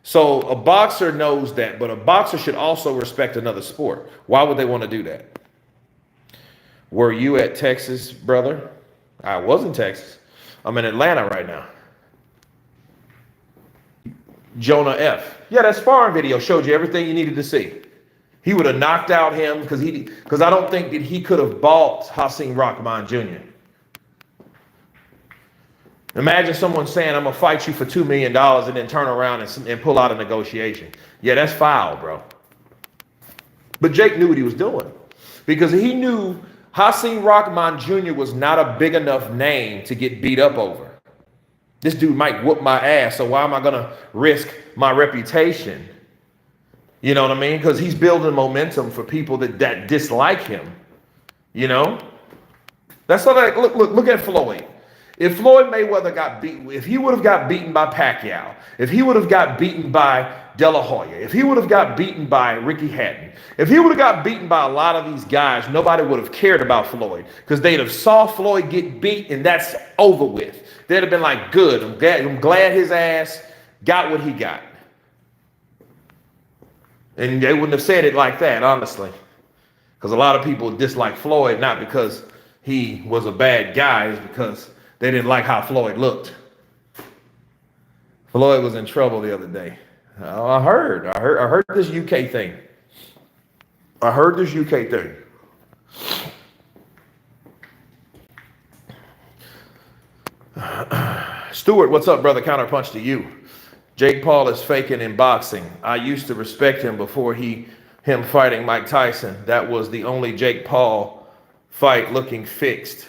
So a boxer knows that, but a boxer should also respect another sport. Why would they want to do that? Were you at Texas, brother? I was in Texas. I'm in Atlanta right now. Jonah F. Yeah, that sparring video showed you everything you needed to see. He would have knocked out him because I don't think that he could have balked Hasim Rahman Jr. Imagine someone saying, I'm going to fight you for $2 million and then turn around and pull out a negotiation. Yeah, that's foul, bro. But Jake knew what he was doing because he knew Hasim Rahman Jr. was not a big enough name to get beat up over. This dude might whoop my ass, so why am I going to risk my reputation? You know what I mean? Because he's building momentum for people that dislike him. You know? That's like, look at Floyd. If Floyd Mayweather got beaten, if he would have got beaten by Pacquiao, if he would have got beaten by De La Hoya, if he would have got beaten by Ricky Hatton, if he would have got beaten by a lot of these guys, nobody would have cared about Floyd because they'd have saw Floyd get beat and that's over with. They'd have been like, good, I'm glad his ass got what he got. And they wouldn't have said it like that, honestly. Because a lot of people dislike Floyd, not because he was a bad guy, it's because they didn't like how Floyd looked. Floyd was in trouble the other day. Oh, I heard this UK thing. I heard this UK thing. Stuart, what's up, brother? Counterpunch to you. Jake Paul is faking in boxing. I used to respect him before him fighting Mike Tyson. That was the only Jake Paul fight looking fixed.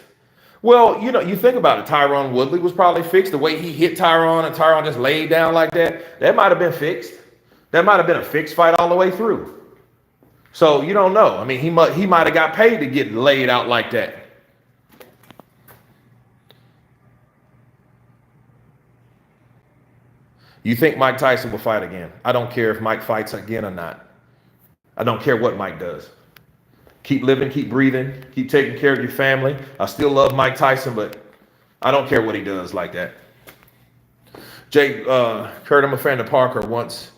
Well, you know, you think about it. Tyron Woodley was probably fixed. The way he hit Tyron and Tyron just laid down like that might have been fixed. That might have been a fixed fight all the way through. So you don't know. I mean, he might have got paid to get laid out like that. You think Mike Tyson will fight again? I don't care if Mike fights again or not. I don't care what Mike does. Keep living, keep breathing, keep taking care of your family. I still love Mike Tyson, but I don't care what he does like that. Kurt, I'm a fan of Parker once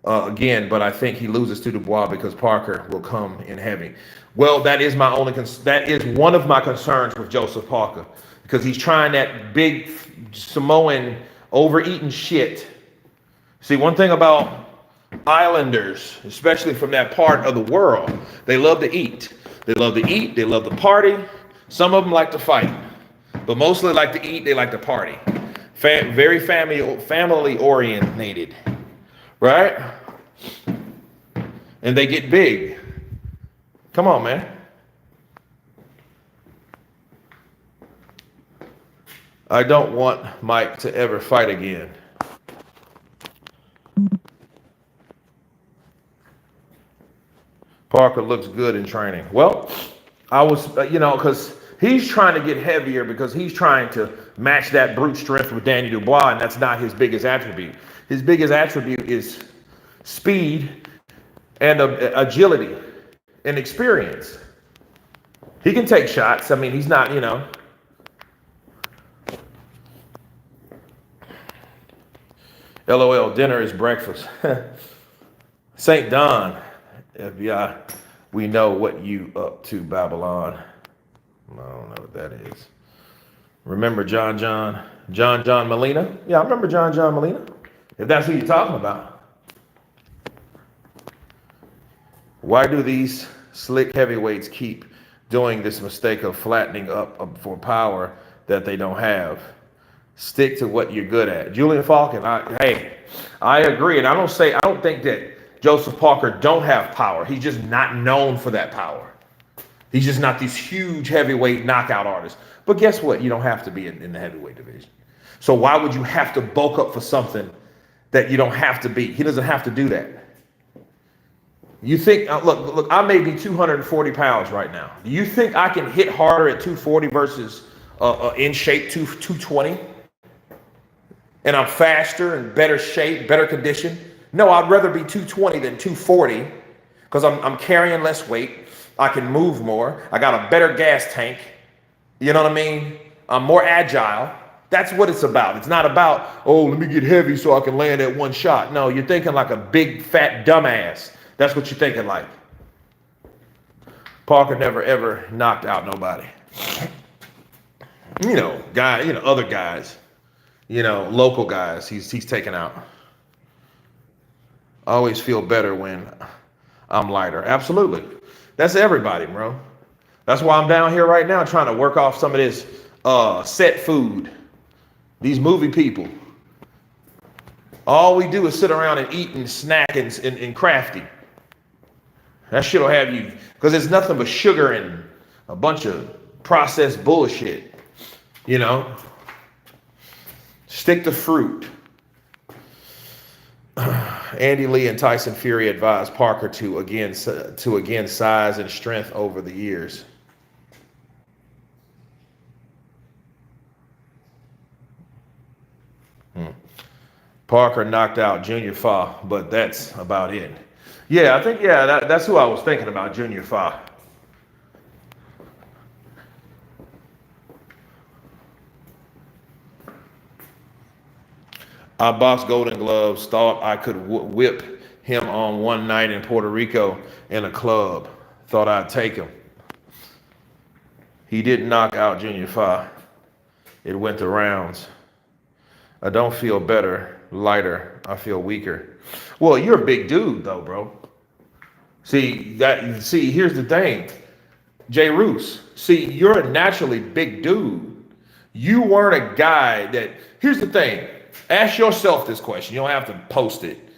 again, but I think he loses to Dubois because Parker will come in heavy. Well, that is my only that is one of my concerns with Joseph Parker, because he's trying that big Samoan overeating shit. See, one thing about Islanders, especially from that part of the world, they love to eat. They love to eat. They love to party. Some of them like to fight, but mostly like to eat. They like to party. Very family oriented, right? And they get big. Come on, man. I don't want Mike to ever fight again. Parker looks good in training. Well, I was, because he's trying to get heavier because he's trying to match that brute strength with Danny Dubois, and that's not his biggest attribute. His biggest attribute is speed and agility and experience. He can take shots. I mean, he's not, LOL, dinner is breakfast. St. Don, FBI, we know what you up to, Babylon. I don't know what that is. Remember John Molina? Yeah, I remember John Molina, if that's who you're talking about. Why do these slick heavyweights keep doing this mistake of flattening up for power that they don't have? Stick to what you're good at. Julian Falcon, I agree. And I don't think that Joseph Parker don't have power. He's just not known for that power. He's just not these huge heavyweight knockout artists. But guess what? You don't have to be in the heavyweight division. So why would you have to bulk up for something that you don't have to be? He doesn't have to do that. You think, look, I may be 240 pounds right now. Do you think I can hit harder at 240 versus in shape 220? And I'm faster and better shape, better condition? No, I'd rather be 220 than 240 because I'm carrying less weight. I can move more. I got a better gas tank. You know what I mean? I'm more agile. That's what it's about. It's not about, oh, let me get heavy so I can land at one shot. No, you're thinking like a big, fat dumbass. That's what you're thinking like. Parker never, ever knocked out nobody. Other guys, local guys, he's taken out. I always feel better when I'm lighter. Absolutely. That's everybody, bro. That's why I'm down here right now trying to work off some of this set food. These movie people. All we do is sit around and eat and snack and crafty. That shit will have you, because it's nothing but sugar and a bunch of processed bullshit. Stick to fruit. Andy Lee and Tyson Fury advised Parker to again size and strength over the years. Parker knocked out Junior Fa, but that's about it. Yeah, I think, that's who I was thinking about, Junior Fa. I boxed Golden Gloves, thought I could whip him on one night in Puerto Rico in a club. Thought I'd take him. He didn't knock out Junior Fa. It went the rounds. I don't feel better, lighter. I feel weaker. Well, you're a big dude though, bro. See, here's the thing. Jay Roos, you're a naturally big dude. You weren't a guy here's the thing. Ask yourself this question. You don't have to post it.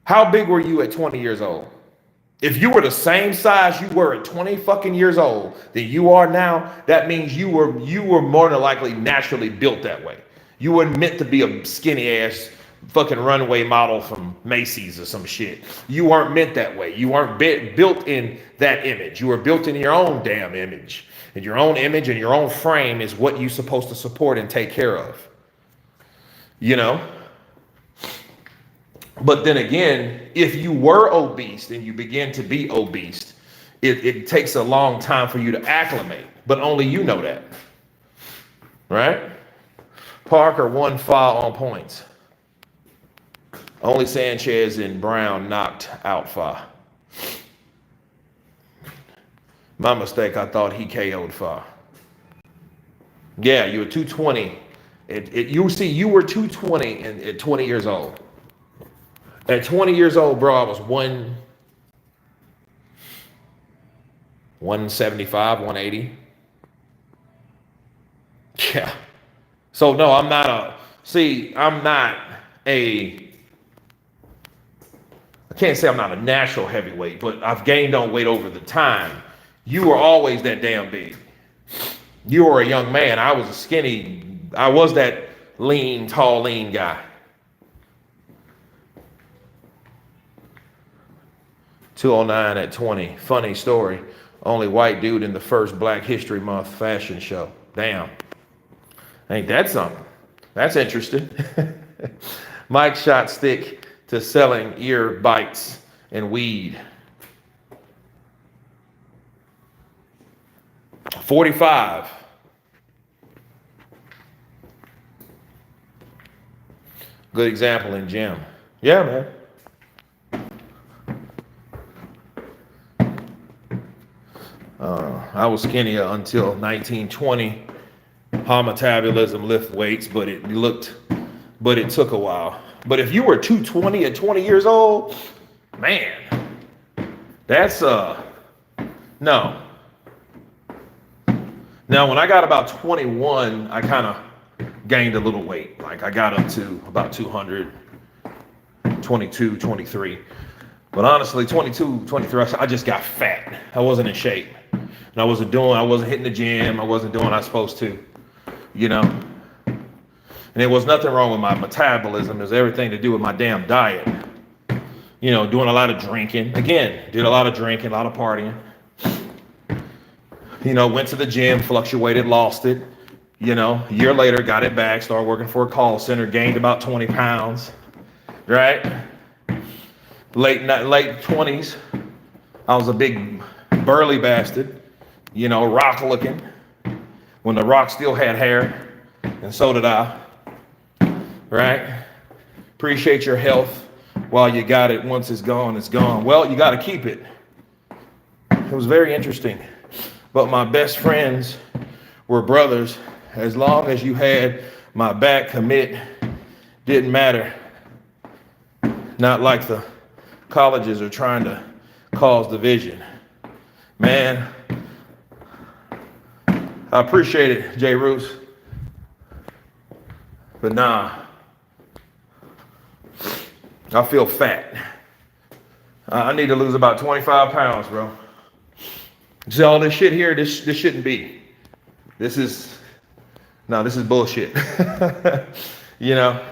How big were you at 20 years old? If you were the same size you were at 20 fucking years old than you are now, that means you were more than likely naturally built that way. You weren't meant to be a skinny ass fucking runway model from Macy's or some shit. You weren't meant that way. You weren't built in that image. You were built in your own damn image. And your own image and your own frame is what you're supposed to support and take care of. But then again, if you were obese and you begin to be obese, it takes a long time for you to acclimate, but only you know that. right? Parker won Fa on points. Only Sanchez and Brown knocked out Fa. My mistake, I thought he KO'd Fa. Yeah, you were 220. You were 220 at 20 years old. At 20 years old, bro, I was 175, 180. Yeah. So no, I'm not I can't say I'm not a natural heavyweight, but I've gained on weight over the time. You were always that damn big. You were a young man. I was I was that lean, tall, lean guy. 209 at 20. Funny story. Only white dude in the first Black History Month fashion show. Damn. Ain't that something? That's interesting. Mike shot stick to selling ear bites and weed. 45. Good example in gym. Yeah, man. I was skinny until 1920. High metabolism, lift weights, but it took a while. But if you were 220 at 20 years old, man, that's no. Now, when I got about 21, I kind of gained a little weight. Like I got up to about 200, 22, 23. But honestly, 22, 23, I just got fat. I wasn't in shape. And I wasn't hitting the gym. I wasn't doing what I was supposed to, you know. And there was nothing wrong with my metabolism. It was everything to do with my damn diet. You know, doing a lot of drinking. Again, did a lot of drinking, a lot of partying. You know, went to the gym, fluctuated, lost it. You know, a year later, got it back, started working for a call center, gained about 20 pounds, right? Late 20s, I was a big burly bastard, you know, rock looking, when the Rock still had hair, and so did I, right? Appreciate your health while you got it. Once it's gone, it's gone. Well, you got to keep it. It was very interesting. But my best friends were brothers. As long as you had my back, commit, didn't matter. Not like the colleges are trying to cause division. Man, I appreciate it, Jay Roos. But nah, I feel fat. I need to lose about 25 pounds, bro. See all this shit here, this shouldn't be. This is bullshit. You know?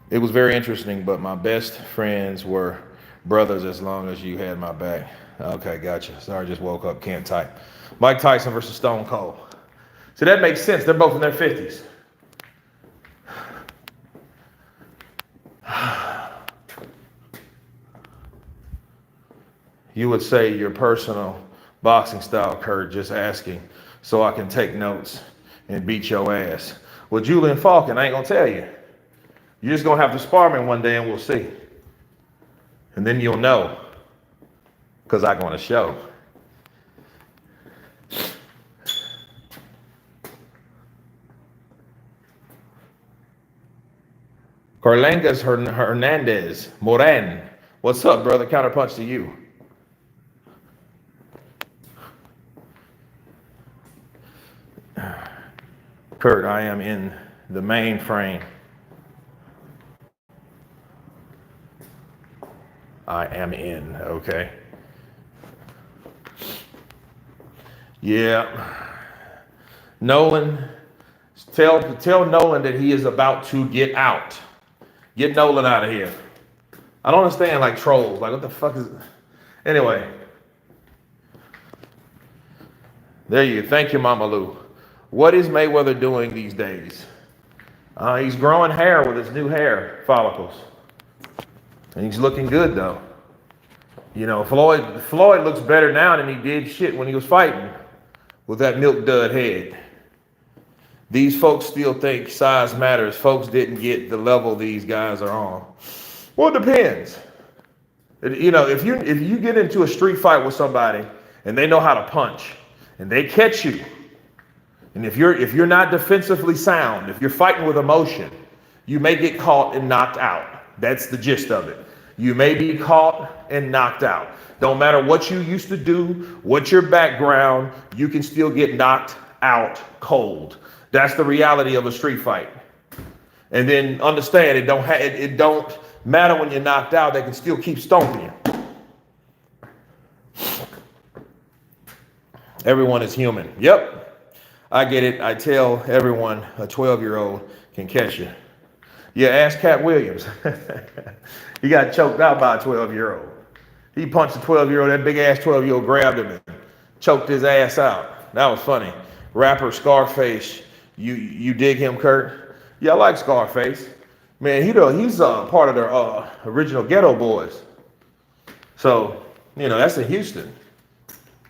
It was very interesting, but my best friends were brothers as long as you had my back. Okay, gotcha. Sorry, just woke up, can't type. Mike Tyson versus Stone Cold. So that makes sense. They're both in their 50s. You would say your personal boxing style, Kurt, just asking so I can take notes and beat your ass. Well, Julian Falcon, I ain't gonna tell you. You're just gonna have to spar me one day and we'll see. And then you'll know, because I'm gonna show. Carlangas Hernandez, Moran. What's up, brother? Counterpunch to you. Kurt, I am in the mainframe. I am in, okay. Yeah. Nolan, tell Nolan that he is about to get out. Get Nolan out of here. I don't understand, like, trolls. Like, what the fuck is it? Anyway. There you go. Thank you, Mama Lou. What is Mayweather doing these days? He's growing hair with his new hair follicles. And he's looking good, though. You know, Floyd looks better now than he did shit when he was fighting with that milk dud head. These folks still think size matters. Folks didn't get the level these guys are on. Well, it depends. You know, if you get into a street fight with somebody and they know how to punch and they catch you, and if you're not defensively sound, if you're fighting with emotion, you may get caught and knocked out. That's the gist of it. You may be caught and knocked out. Don't matter what you used to do, what's your background, you can still get knocked out cold. That's the reality of a street fight. And then understand, it don't matter when you're knocked out, they can still keep stomping you. Everyone is human. Yep, I get it. I tell everyone a 12-year-old can catch you. Yeah, ask Cat Williams. He got choked out by a 12-year-old. He punched a 12-year-old, that big ass 12-year-old grabbed him and choked his ass out. That was funny. Rapper Scarface, you dig him, Kurt? Yeah, I like Scarface. Man, he's part of the original Ghetto Boys. So, you know, that's in Houston.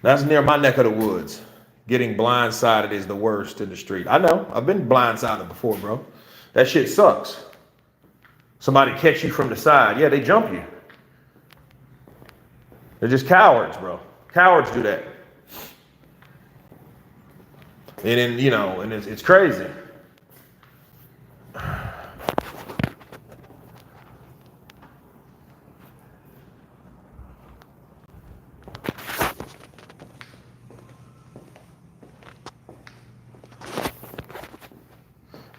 That's near my neck of the woods. Getting blindsided is the worst in the street. I know. I've been blindsided before, bro. That shit sucks. Somebody catch you from the side. Yeah, they jump you. They're just cowards, bro. Cowards do that. And then, you know, and it's crazy.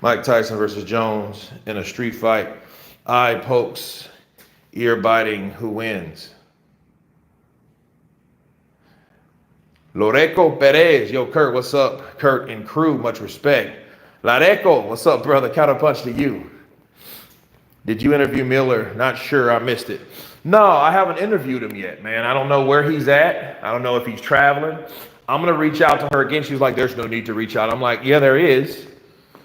Mike Tyson versus Jones in a street fight. Eye pokes, ear biting, who wins? Loreco Perez, yo, Kurt, what's up? Kurt and crew, much respect. Lareco, what's up, brother? Counterpunch to you. Did you interview Miller? Not sure, I missed it. No, I haven't interviewed him yet, man. I don't know where he's at. I don't know if he's traveling. I'm going to reach out to her again. She was like, there's no need to reach out. I'm like, yeah, there is.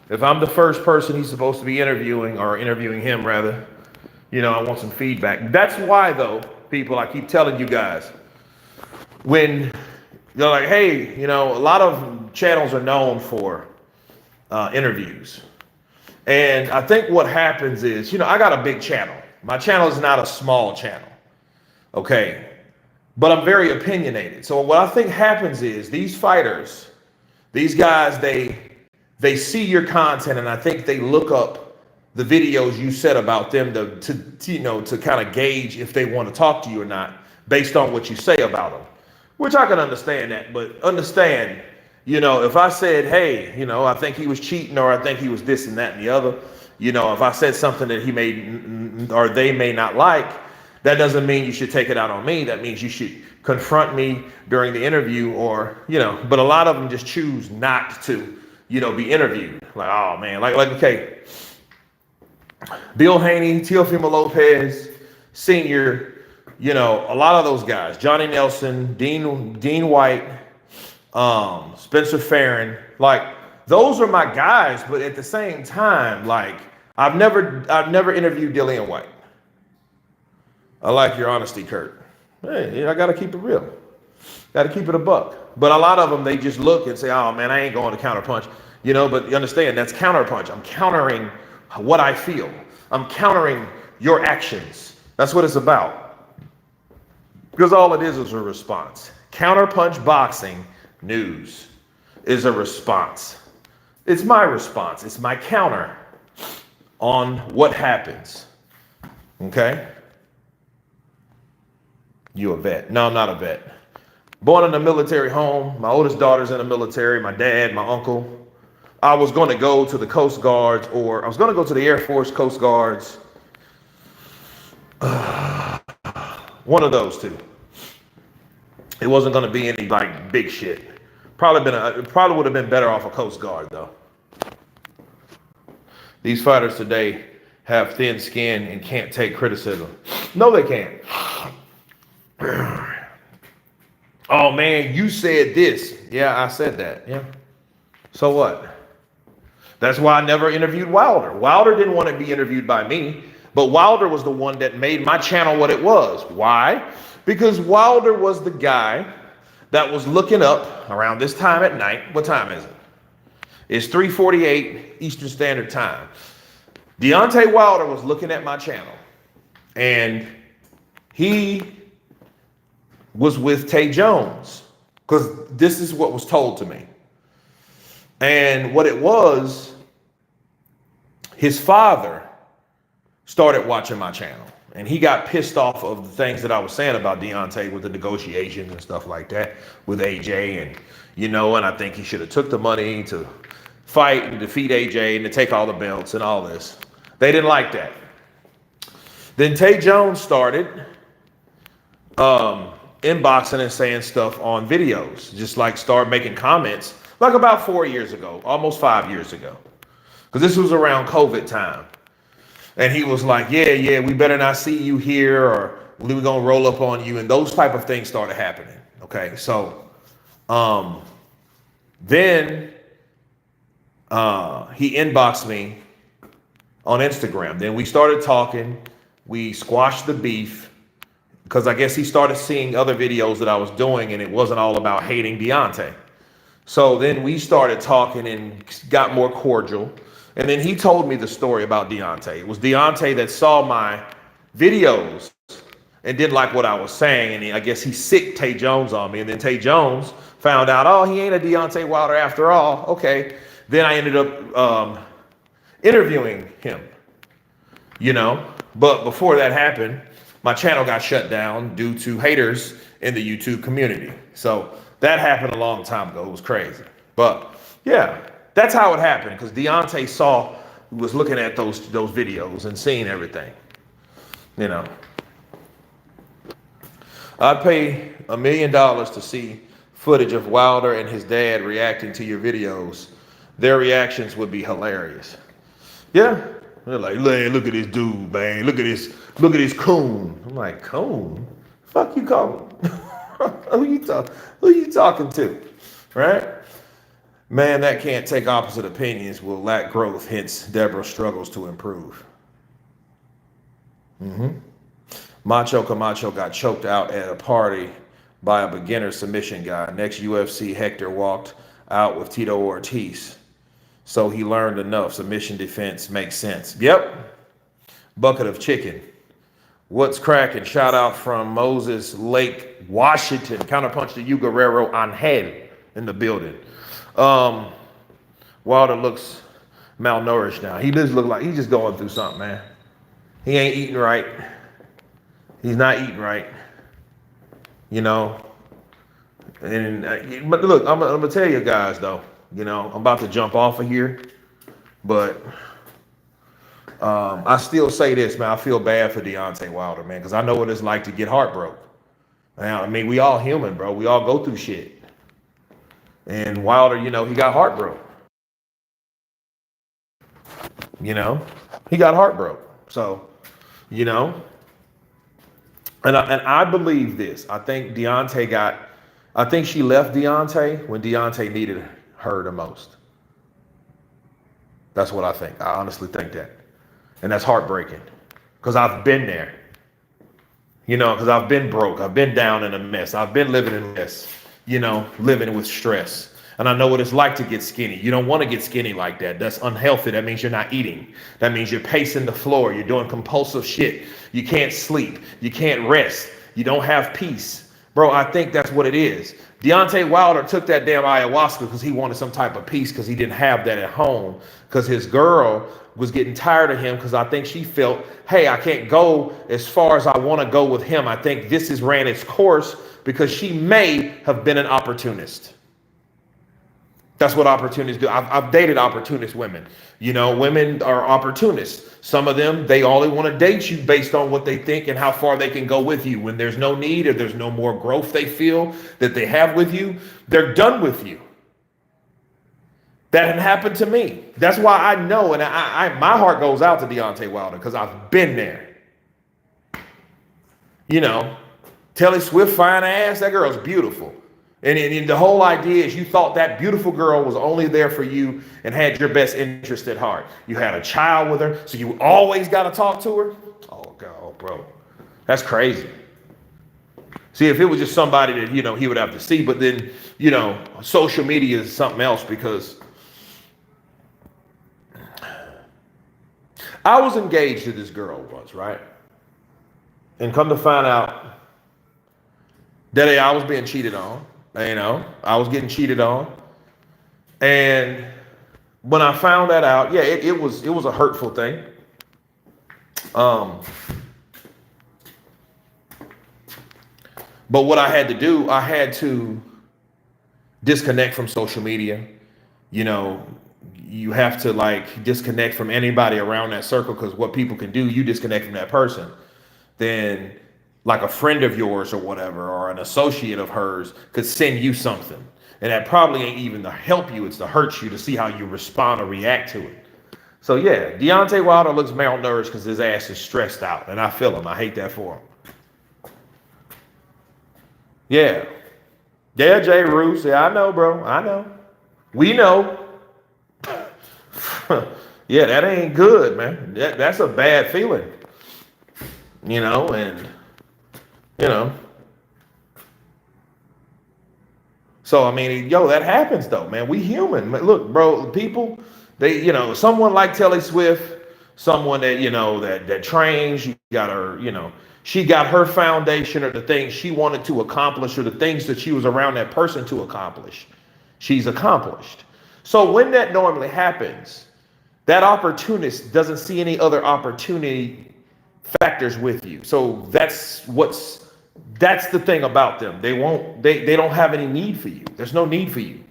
If I'm the first person he's supposed to be interviewing, or interviewing him rather, you know, I want some feedback. That's why, though, people, I keep telling you guys, when they're like, hey, you know, a lot of channels are known for interviews. And I think what happens is, you know, I got a big channel. My channel is not a small channel. Okay. But I'm very opinionated. So what I think happens is these fighters, these guys, they see your content, and I think they look up the videos you said about them to kind of gauge if they want to talk to you or not based on what you say about them, which I can understand that. But understand, you know, if I said, hey, you know, I think he was cheating, or I think he was this and that and the other, you know, if I said something that he may or they may not like, that doesn't mean you should take it out on me. That means you should confront me during the interview, or, you know, but a lot of them just choose not to, you know, be interviewed. Like, oh man, like okay. Bill Haney, Teofimo Lopez, Senior, you know, a lot of those guys, Johnny Nelson, Dean White, Spencer Farron, like those are my guys, but at the same time, like I've never interviewed Dillian White. I like your honesty, Kurt. Hey, I gotta keep it real. Gotta keep it a buck. But a lot of them, they just look and say, oh man, I ain't going to Counterpunch. You know, but you understand, that's Counterpunch. I'm countering what I feel. I'm countering your actions. That's what it's about. Because all it is a response. Counterpunch boxing news is a response. It's my response. It's my counter on what happens. Okay? You a vet? No, I'm not a vet. Born in a military home. My oldest daughter's in the military. My dad, my uncle. I was going to go to the Coast Guards, or I was going to go to the Air Force, Coast Guards. One of those two. It wasn't going to be any like big shit. Probably would have been better off a Coast Guard though. These fighters today have thin skin and can't take criticism. No, they can't. Oh man, you said this. Yeah, I said that. Yeah. So what? That's why I never interviewed Wilder. Wilder didn't want to be interviewed by me, but Wilder was the one that made my channel what it was. Why? Because Wilder was the guy that was looking up around this time at night. What time is it? It's 3:48 Eastern Standard Time. Deontay Wilder was looking at my channel, and he was with Tay Jones, because this is what was told to me. And what it was, his father started watching my channel, and he got pissed off of the things that I was saying about Deontay with the negotiations and stuff like that with AJ, and and I think he should have took the money to fight and defeat AJ and to take all the belts and all this. They didn't like that. Then Tay Jones started inboxing and saying stuff on videos, just like start making comments like about 4 years ago, almost 5 years ago, because this was around COVID time. And he was like, yeah, we better not see you here, or we're going to roll up on you. And those type of things started happening. Okay. So, then, he inboxed me on Instagram. Then we started talking, we squashed the beef, because I guess he started seeing other videos that I was doing, and it wasn't all about hating Deontay. So then we started talking and got more cordial. And then he told me the story about Deontay. It was Deontay that saw my videos and didn't like what I was saying. And I guess he sicked Tay Jones on me. And then Tay Jones found out, oh, he ain't a Deontay Wilder after all. Okay. Then I ended up interviewing him, But before that happened, my channel got shut down due to haters in the YouTube community. So that happened a long time ago. It was crazy. But yeah, that's how it happened, because Deontay was looking at those videos and seeing everything. I'd pay $1 million to see footage of Wilder and his dad reacting to your videos. Their reactions would be hilarious. Yeah. They're like, look at this dude, man. Look at this coon. I'm like, coon? Fuck you calling? Who you talking to? Right? Man that can't take opposite opinions will lack growth, hence Deborah struggles to improve. Macho Camacho got choked out at a party by a beginner submission guy. Next UFC, Hector walked out with Tito Ortiz. So he learned enough. Submission defense makes sense. Yep. Bucket of chicken. What's cracking? Shout out from Moses Lake, Washington. Counterpunch to you, Guerrero Angel in the building. Wilder looks malnourished now. He does look like he's just going through something, man. He ain't eating right. He's not eating right. And but look, I'm gonna tell you guys though. I'm about to jump off of here, but I still say this, man. I feel bad for Deontay Wilder, man, because I know what it's like to get heartbroken. I mean, we all human, bro. We all go through shit. And Wilder, he got heartbroken. He got heartbroken. So, and I believe this. I think she left Deontay when Deontay needed her the most. That's what I think. I honestly think that. And that's heartbreaking, because I've been there. Because I've been broke. I've been down in a mess. I've been living in this, living with stress. And I know what it's like to get skinny. You don't want to get skinny like that. That's unhealthy. That means you're not eating. That means you're pacing the floor. You're doing compulsive shit. You can't sleep. You can't rest. You don't have peace. Bro, I think that's what it is. Deontay Wilder took that damn ayahuasca because he wanted some type of peace, because he didn't have that at home, because his girl was getting tired of him, because I think she felt, hey, I can't go as far as I want to go with him. I think this has ran its course, because she may have been an opportunist. That's what opportunists do. I've dated opportunist women. Women are opportunists. Some of them, they only want to date you based on what they think and how far they can go with you. When there's no need or there's no more growth they feel that they have with you, they're done with you. That had happened to me. That's why I know, and my heart goes out to Deontay Wilder, because I've been there. Telly Swift, fine ass, that girl's beautiful. And the whole idea is you thought that beautiful girl was only there for you and had your best interest at heart. You had a child with her, so you always got to talk to her. Oh, God, bro. That's crazy. See, if it was just somebody that, you know, he would have to see, but then, you know, social media is something else because I was engaged to this girl once, right? And come to find out that I was being cheated on, you know, I was getting cheated on. And when I found that out, yeah, it was a hurtful thing. But what I had to do, I had to disconnect from social media. You know, you have to like disconnect from anybody around that circle because what people can do, you disconnect from that person. Then like a friend of yours or whatever, or an associate of hers could send you something. And that probably ain't even to help you, it's to hurt you, to see how you respond or react to it. So yeah, Deontay Wilder looks malnourished because his ass is stressed out. And I feel him. I hate that for him. Yeah. Yeah, Jay Roos. Yeah, I know, bro. I know. We know. Yeah, that ain't good, man. That's a bad feeling. You know, and, you know. So, I mean, yo, that happens, though, man. We human. Look, bro, people, they, you know, someone like Telly Swift, someone that, you know, that trains, you got her, you know, she got her foundation or the things she wanted to accomplish or the things that she was around that person to accomplish. She's accomplished. So when that normally happens, that opportunist doesn't see any other opportunity factors with you. So that's the thing about them. They don't have any need for you. There's no need for you.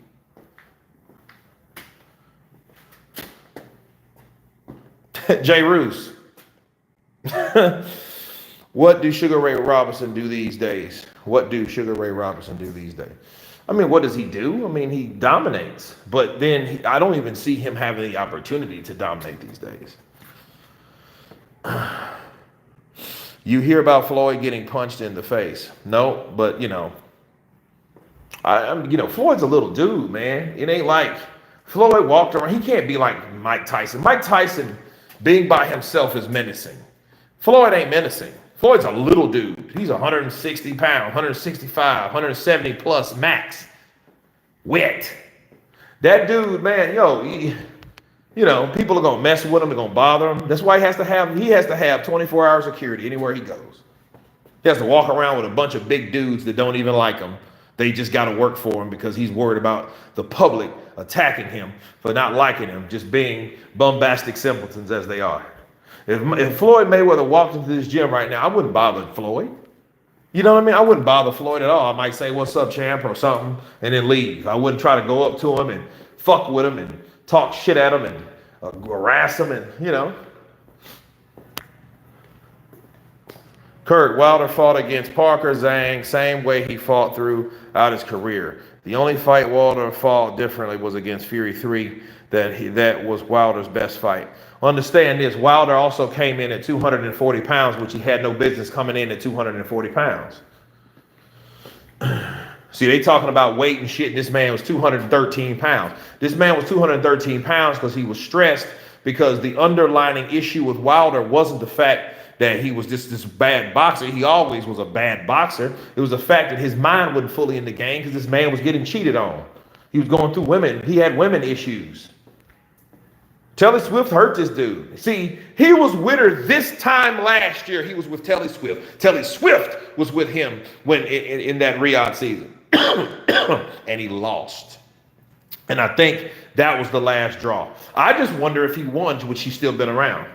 Jay Roos. What do Sugar Ray Robinson do these days? What do Sugar Ray Robinson do these days? I mean, what does he do? I mean, he dominates. But then I don't even see him having the opportunity to dominate these days. You hear about Floyd getting punched in the face. No, but, you know, you know, Floyd's a little dude, man. It ain't like Floyd walked around. He can't be like Mike Tyson. Mike Tyson being by himself is menacing. Floyd ain't menacing. Floyd's a little dude. He's 160 pounds, 165, 170 plus max. Wet. That dude, man, yo, you know, people are gonna mess with him, they're gonna bother him. That's why he has to have 24-hour security anywhere he goes. He has to walk around with a bunch of big dudes that don't even like him. They just gotta work for him because he's worried about the public attacking him for not liking him, just being bombastic simpletons as they are. If Floyd Mayweather walked into this gym right now, I wouldn't bother Floyd. You know what I mean? I wouldn't bother Floyd at all. I might say, "What's up, champ?" or something, and then leave. I wouldn't try to go up to him and fuck with him and talk shit at him and harass him and, you know. Kurt, Wilder fought against Parker Zhang same way he fought throughout his career. The only fight Wilder fought differently was against Fury 3. That was Wilder's best fight. Understand this, Wilder also came in at 240 pounds, which he had no business coming in at 240 pounds. See, they talking about weight and shit. This man was 213 pounds. This man was 213 pounds because he was stressed, because the underlying issue with Wilder wasn't the fact that he was just this bad boxer. He always was a bad boxer. It was the fact that his mind wasn't fully in the game because this man was getting cheated on. He was going through women. He had women issues. Telly Swift hurt this dude. See, he was with her this time last year. He was with Telly Swift. Telly Swift was with him when in that Riyadh season. And he lost. And I think that was the last draw. I just wonder if he won, would she still been around?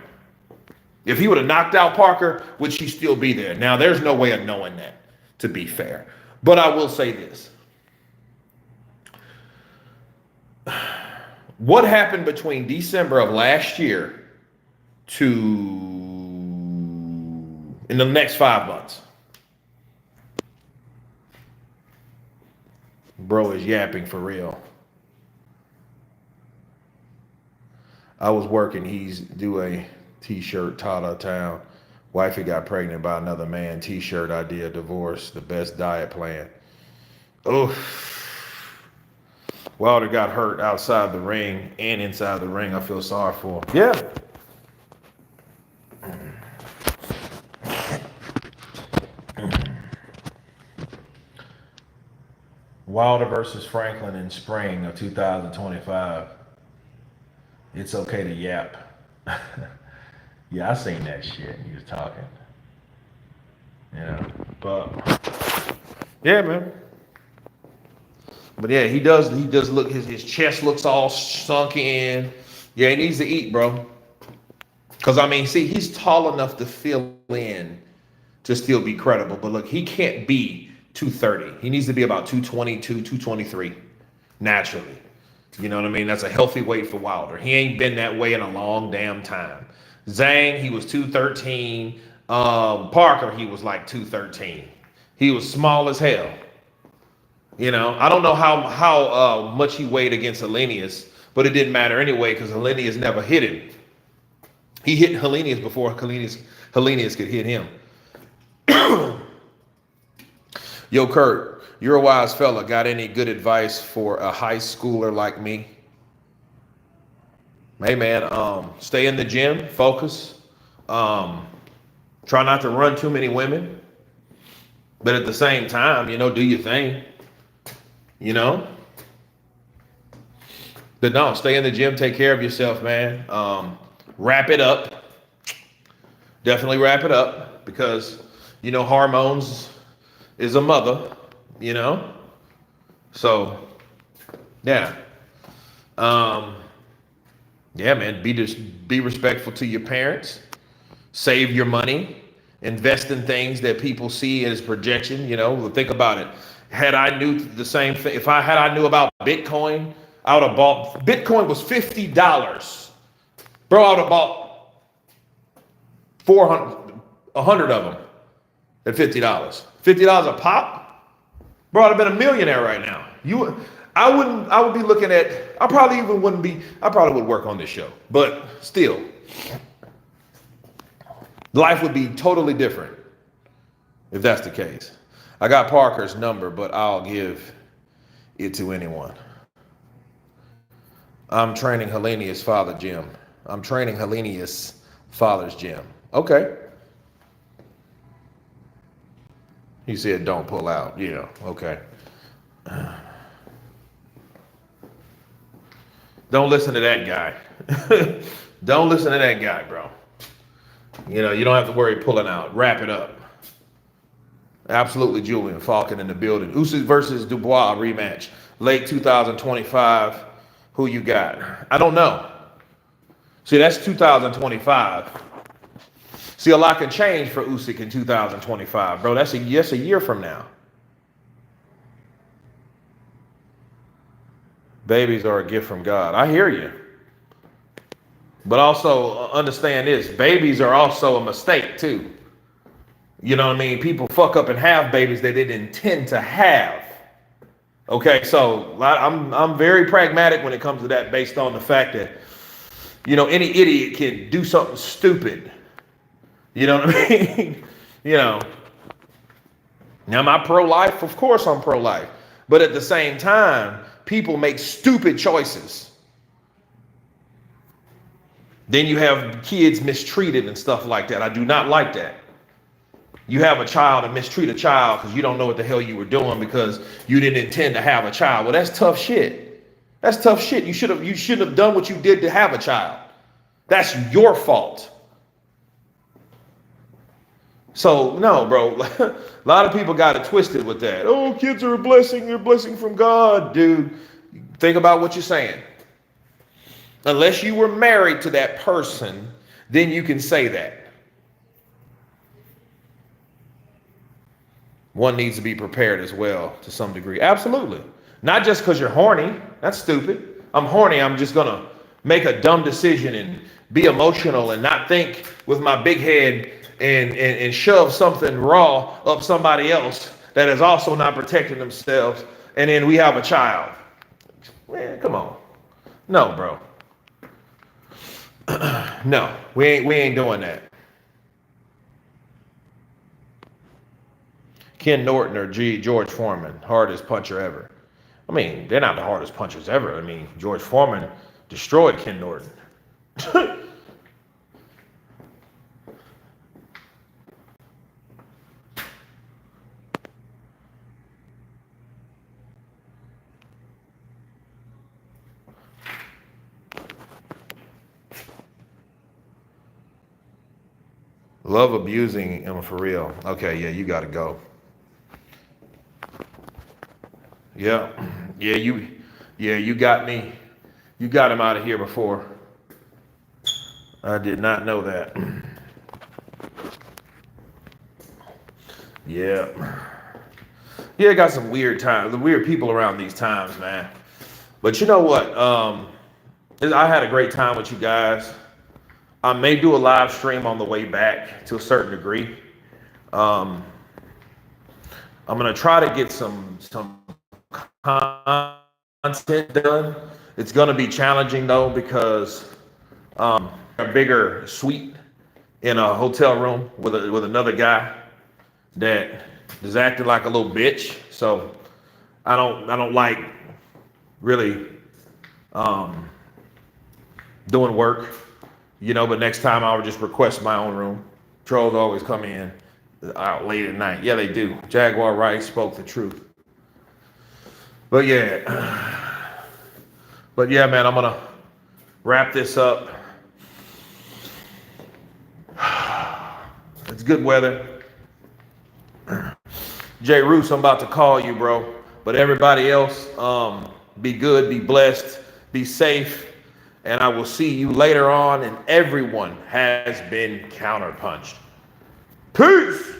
If he would have knocked out Parker, would she still be there? Now, there's no way of knowing that, to be fair. But I will say this. What happened between December of last year to in the next 5 months? Bro is yapping for real. I was working. He's do a t-shirt taught out of town. Wifey got pregnant by another man. T-shirt idea, divorce, the best diet plan. Oh. Wilder got hurt outside the ring and inside the ring. I feel sorry for him. Yeah. Wilder versus Franklin in spring of 2025. It's okay to yap. Yeah, I seen that shit. He was talking. But yeah, man. But yeah, he does. He does look. His chest looks all sunk in. Yeah, he needs to eat, bro. Because I mean, see, he's tall enough to fill in to still be credible. But look, he can't be 230. He needs to be about 222, 223 naturally. You know what I mean? That's a healthy weight for Wilder. He ain't been that way in a long damn time. Zhang, he was 213. Parker, he was like 213. He was small as hell. You know, I don't know how much he weighed against Helenius, but it didn't matter anyway because Helenius never hit him. He hit Helenius before Helenius could hit him. Yo, Kurt, you're a wise fella. Got any good advice for a high schooler like me? Hey, man, stay in the gym, focus. Try not to run too many women. But at the same time, you know, do your thing. You know? But no, stay in the gym, take care of yourself, man. Wrap it up. Definitely wrap it up because, you know, hormones is a mother, you know? So, yeah. Yeah, man, be respectful to your parents. Save your money. Invest in things that people see as projection, you know? Think about it. Had I knew the same thing, if I knew about Bitcoin, I would have bought, Bitcoin was $50. Bro, I would have bought 100 of them at $50. $50 a pop? Bro, I'd have been a millionaire right now. I would be looking at, I probably would work on this show, but still, life would be totally different if that's the case. I got Parker's number, but I'll give it to anyone. I'm training Helenius' father, Jim. I'm training Helenius' father's gym. Okay. He said, don't pull out. Yeah, okay. Don't listen to that guy. Don't listen to that guy, bro. You know, you don't have to worry pulling out. Wrap it up. Absolutely, Julian Falcon in the building. Usyk versus Dubois rematch. Late 2025. Who you got? I don't know. See, that's 2025. See, a lot can change for Usyk in 2025, bro. That's a year from now. Babies are a gift from God. I hear you. But also understand this. Babies are also a mistake, too. You know what I mean? People fuck up and have babies they didn't intend to have. Okay, so I'm very pragmatic when it comes to that based on the fact that, you know, any idiot can do something stupid. You know what I mean? You know. Now, am I pro-life? Of course I'm pro-life. But at the same time, people make stupid choices. Then you have kids mistreated and stuff like that. I do not like that. You have a child and mistreat a child because you don't know what the hell you were doing because you didn't intend to have a child. Well, that's tough shit. That's tough shit. You shouldn't have done what you did to have a child. That's your fault. So, no, bro. A lot of people got it twisted with that. Oh, kids are a blessing. They're a blessing from God. Dude, think about what you're saying. Unless you were married to that person, then you can say that. One needs to be prepared as well to some degree. Absolutely. Not just because you're horny. That's stupid. I'm horny. I'm just going to make a dumb decision and be emotional and not think with my big head and shove something raw up somebody else that is also not protecting themselves. And then we have a child. Man, come on. No, bro. No, we ain't doing that. Ken Norton or George Foreman, hardest puncher ever. I mean, they're not the hardest punchers ever. I mean, George Foreman destroyed Ken Norton. Love abusing him for real. Okay, yeah, you gotta go. Yeah, you got me. You got him out of here before. I did not know that. Yeah. Yeah, got some weird times, the weird people around these times, man. But you know what? I had a great time with you guys. I may do a live stream on the way back to a certain degree. Um, I'm gonna try to get some content done. It's gonna be challenging though because a bigger suite in a hotel room with another guy that is acting like a little bitch. So I don't like really doing work, but next time I'll just request my own room. Trolls always come in out late at night. Yeah, they do. Jaguar Wright spoke the truth. But yeah, man, I'm gonna wrap this up. It's good weather. Jay Roos, I'm about to call you, bro. But everybody else, be good, be blessed, be safe, and I will see you later on. And everyone has been counterpunched. Peace.